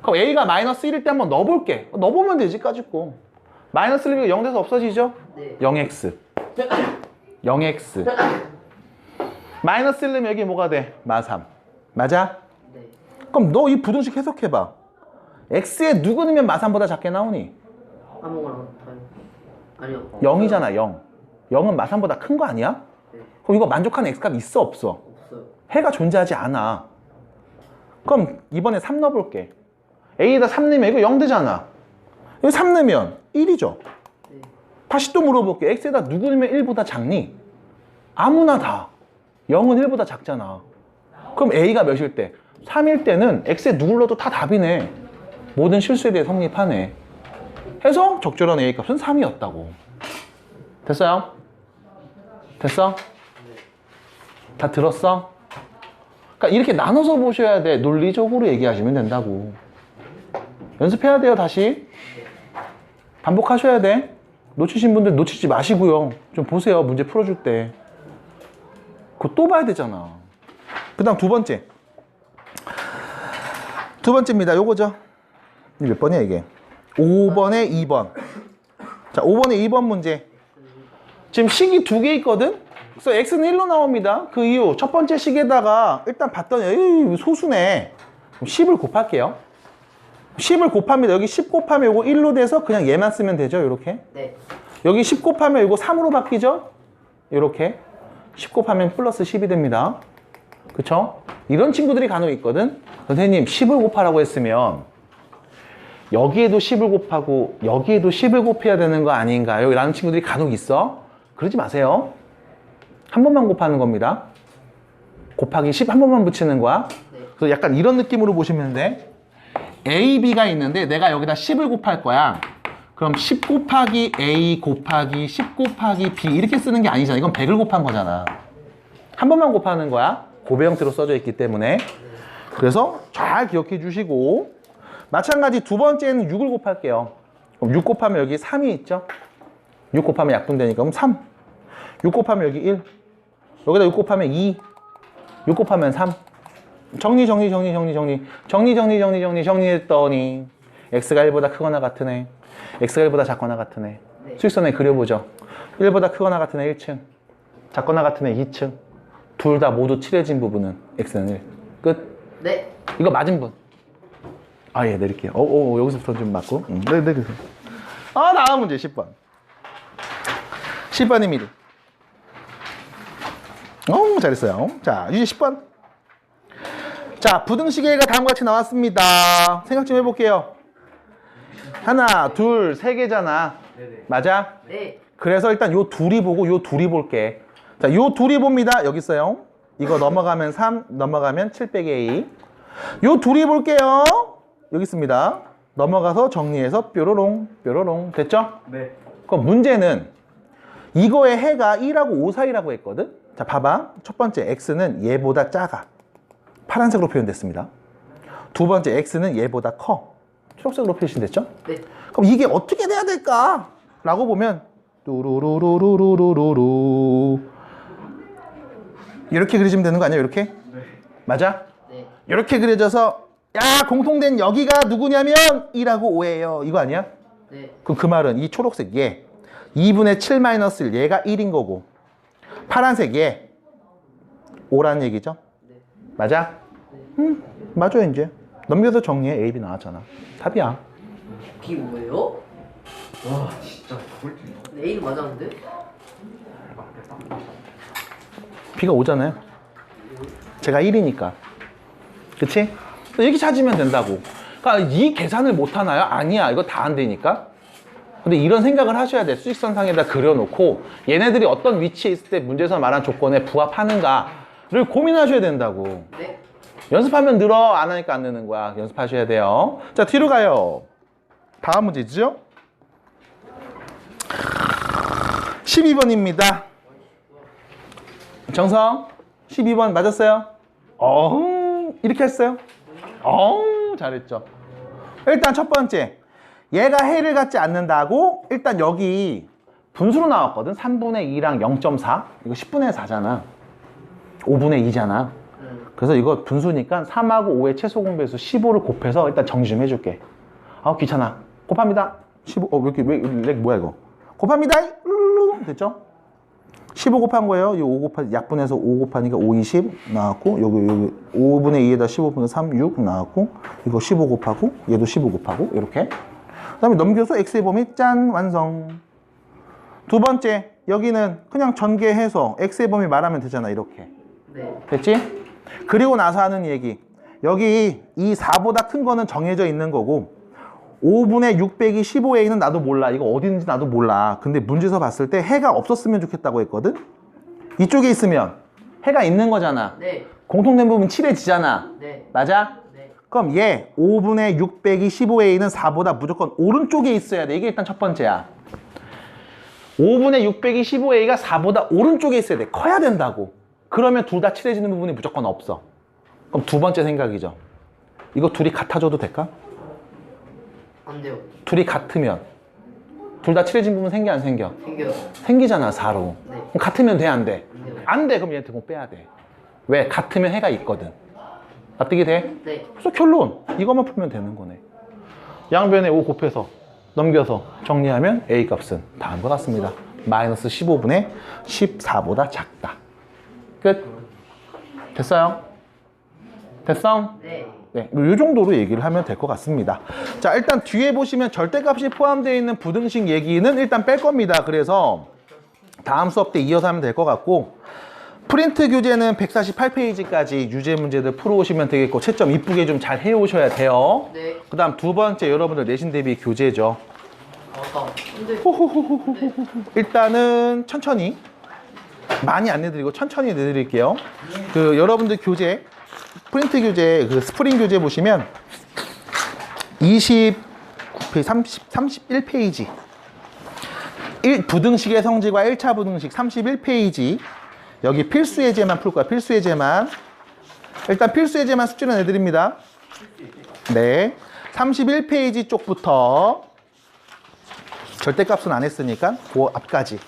그럼 a가 마이너스 1일 때 한번 넣어볼게. 넣어보면 되지 까짓고. 마이너스 1이 0 돼서 없어지죠? 네. 0x 0x 마이너스 1면 여기 뭐가 돼? 마3 맞아? 네. 그럼 너 이 부등식 해석해봐. x에 누구 넣으면 마3보다 작게 나오니? 아무거나 다요. 아니요. 0이잖아 0. 0은 마3보다 큰 거 아니야? 네. 그럼 이거 만족하는 x값 있어 없어? 없어요. 해가 존재하지 않아. 그럼 이번에 3 넣어볼게. a에다 3 넣으면 이거 0 되잖아. 여기 3 넣으면 1이죠. 네. 다시 또 물어볼게. x에다 누구 넣으면 1보다 작니? 아무나 다. 0은 1보다 작잖아. 그럼 a가 몇일 때? 3일 때는 x에 누굴 넣어도 다 답이네. 모든 실수에 대해 성립하네. 해서 적절한 a값은 3이었다고. 됐어요? 됐어? 다 들었어? 그러니까 이렇게 나눠서 보셔야 돼. 논리적으로 얘기하시면 된다고. 연습해야 돼요. 다시 반복하셔야 돼. 놓치신 분들 놓치지 마시고요. 좀 보세요. 문제 풀어줄 때. 그거 또 봐야 되잖아. 그 다음 두 번째입니다. 요거죠. 몇 번이야 이게? 5번에 2번. 자, 5번에 2번 문제. 지금 식이 두 개 있거든? 그래서 x는 1로 나옵니다. 그 이유 첫 번째 식에다가 일단 봤더니 에이, 소수네. 10을 곱할게요. 10을 곱합니다. 여기 10 곱하면 이거 1로 돼서 그냥 얘만 쓰면 되죠. 이렇게. 네. 여기 10 곱하면 이거 3으로 바뀌죠? 이렇게. 10 곱하면 플러스 10이 됩니다. 그쵸? 이런 친구들이 간혹 있거든? 선생님 10을 곱하라고 했으면 여기에도 10을 곱하고 여기에도 10을 곱해야 되는 거 아닌가요? 라는 친구들이 간혹 있어. 그러지 마세요. 한 번만 곱하는 겁니다. 곱하기 10 한 번만 붙이는 거야. 네. 그래서 약간 이런 느낌으로 보시면 돼. A, B가 있는데 내가 여기다 10을 곱할 거야. 그럼 10 곱하기 A 곱하기 10 곱하기 B 이렇게 쓰는 게 아니잖아. 이건 100을 곱한 거잖아. 한 번만 곱하는 거야. 곱의 형태로 써져 있기 때문에. 그래서 잘 기억해 주시고, 마찬가지 두 번째는 6을 곱할게요. 그럼 6 곱하면 여기 3이 있죠? 6 곱하면 약분되니까 그럼 3. 6 곱하면 여기 1. 여기다 6 곱하면 2. 6 곱하면 3. 정리했더니 x가 1보다 크거나 같은 애, x가 1보다 작거나 같은 애. 네. 수직선에 그려보죠. 1보다 크거나 같은 애 1층, 작거나 같은 애 2층. 둘 다 모두 칠해진 부분은 x는 1. 끝. 네. 이거 맞은 분. 아, 예, 내릴게요. 여기서부터 좀 맞고. 네, 내리세요. 다음 문제 10번. 10번입니다. 잘했어요. 자, 이제 10번. 자, 부등식의가 다음과 같이 나왔습니다. 생각 좀 해볼게요. 하나, 둘, 세 개잖아. 네네. 맞아? 네. 그래서 일단 요 둘이 보고 요 둘이 볼게. 자, 요 둘이 봅니다. 여기 있어요. 이거 넘어가면 3, 넘어가면 7 빼기 A. 요 둘이 볼게요. 여기 있습니다. 넘어가서 정리해서 뾰로롱, 뾰로롱. 됐죠? 네. 그럼 문제는 이거의 해가 1하고 5 사이라고 했거든? 자, 봐봐. 첫 번째 x는 얘보다 작아. 파란색으로 표현됐습니다. 두 번째 x는 얘보다 커. 초록색으로 표시됐죠? 네. 그럼 이게 어떻게 돼야 될까? 라고 보면 뚜루루루루루루루 이렇게 그려지면 되는 거 아니야? 이렇게? 네. 맞아? 네. 이렇게 그려져서 야, 공통된 여기가 누구냐면 1하고 5예요. 이거 아니야? 네. 그럼 그 말은 이 초록색 얘 2분의 7 마이너스 1 얘가 1인 거고, 파란색 얘 5란 얘기죠? 네. 맞아? 맞아. 이제 넘겨서 정리해. A, B 나왔잖아. 답이야. B 뭐예요? 와 진짜 꼴찌. A는 맞았는데? B가 5잖아요. 제가 1이니까. 그치? 이렇게 찾으면 된다고. 그러니까 이 계산을 못 하나요? 아니야. 이거 다 안 되니까. 근데 이런 생각을 하셔야 돼. 수직선상에다 그려놓고 얘네들이 어떤 위치에 있을 때 문제에서 말한 조건에 부합하는가를 고민하셔야 된다고. 네. 연습하면 늘어. 안 하니까 안 느는 거야. 연습하셔야 돼요. 자, 뒤로 가요. 다음 문제죠? 12번입니다. 정성, 12번 맞았어요? 이렇게 했어요? 잘했죠. 일단 첫 번째, 얘가 해를 갖지 않는다고. 일단 여기 분수로 나왔거든. 3분의 2랑 0.4. 이거 10분의 4잖아. 5분의 2잖아. 그래서 이거 분수니까 3하고 5의 최소 공배수 15를 곱해서 일단 정리 좀 해줄게. 귀찮아. 곱합니다. 15. 렉 뭐야 이거? 곱합니다. 됐죠? 15 곱한 거예요. 이 5 곱하 약분해서 5 곱하니까 5, 20 나왔고, 여기 5분의 2에다 15분의 3, 6 나왔고, 이거 15 곱하고, 얘도 15 곱하고, 이렇게. 그 다음에 넘겨서 x의 범위 짠, 완성. 두 번째, 여기는 그냥 전개해서 x의 범위 말하면 되잖아, 이렇게. 네. 됐지? 그리고 나서 하는 얘기. 여기 이 4보다 큰 거는 정해져 있는 거고, 5분의 6 빼기 15a는 나도 몰라. 이거 어디 있는지 나도 몰라. 근데 문제에서 봤을 때 해가 없었으면 좋겠다고 했거든? 이쪽에 있으면 해가 있는 거잖아. 네. 공통된 부분 칠해지잖아. 네. 맞아? 네. 그럼 얘 5분의 6 빼기 15a는 4보다 무조건 오른쪽에 있어야 돼. 이게 일단 첫 번째야. 5분의 6 빼기 15a가 4보다 오른쪽에 있어야 돼. 커야 된다고. 그러면 둘 다 칠해지는 부분이 무조건 없어. 그럼 두 번째 생각이죠. 이거 둘이 같아져도 될까? 안 돼요. 둘이 같으면 둘 다 칠해진 부분 생겨 안 생겨? 생겨요. 생기잖아. 4로. 네. 그럼 같으면 돼 안 돼? 안 돼요. 안 돼. 그럼 얘한테 뭐 빼야 돼. 왜? 같으면 해가 있거든. 납득이 돼? 네. 그래서 결론 이것만 풀면 되는 거네. 양변에 5 곱해서 넘겨서 정리하면 A 값은 다음과 같습니다. 마이너스 15분의 14보다 작다. 끝. 됐어요? 됐어? 네. 네, 이 정도로 얘기를 하면 될 것 같습니다. 자, 일단 뒤에 보시면 절대값이 포함되어 있는 부등식 얘기는 일단 뺄 겁니다. 그래서 다음 수업 때 이어서 하면 될 것 같고, 프린트 교재는 148페이지까지 유제 문제들 풀어오시면 되겠고, 채점 이쁘게 좀 잘 해오셔야 돼요. 네. 그 다음 두 번째 여러분들 내신 대비 교재죠. 맞다. 근데 일단은 천천히 많이 안 내드리고 천천히 내드릴게요. 그 여러분들 교재, 프린트 교재, 그 스프링 교재 보시면 29페이지, 31페이지. 부등식의 성질과 1차 부등식 31페이지. 여기 필수 예제만 풀 거야. 필수 예제만. 일단 필수 예제만 숙제로 내드립니다. 네. 31페이지 쪽부터 절대값은 안 했으니까 그 앞까지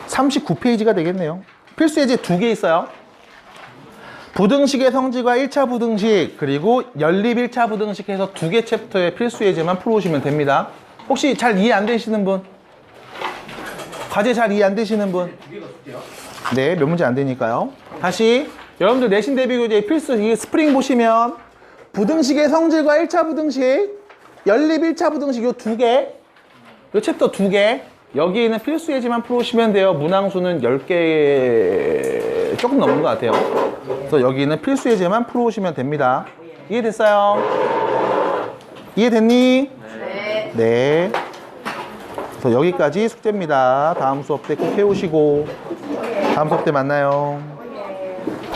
39페이지가 되겠네요. 필수 예제 2개 있어요. 부등식의 성질과 1차 부등식 그리고 연립 1차 부등식 해서 2개 챕터의 필수 예제만 풀어오시면 됩니다. 혹시 잘 이해 안 되시는 분? 과제 잘 이해 안 되시는 분? 네, 몇 문제 안 되니까요. 다시 여러분들 내신 대비 교재 필수 이 스프링 보시면 부등식의 성질과 1차 부등식, 연립 1차 부등식 요 2개, 요 챕터 2개 여기 있는 필수 예제만 풀어오시면 돼요. 문항수는 10개 조금 넘는 것 같아요. 그래서 여기 있는 필수 예제만 풀어오시면 됩니다. 이해됐어요? 이해됐니? 네. 네. 그래서 여기까지 숙제입니다. 다음 수업 때 꼭 해오시고 다음 수업 때 만나요.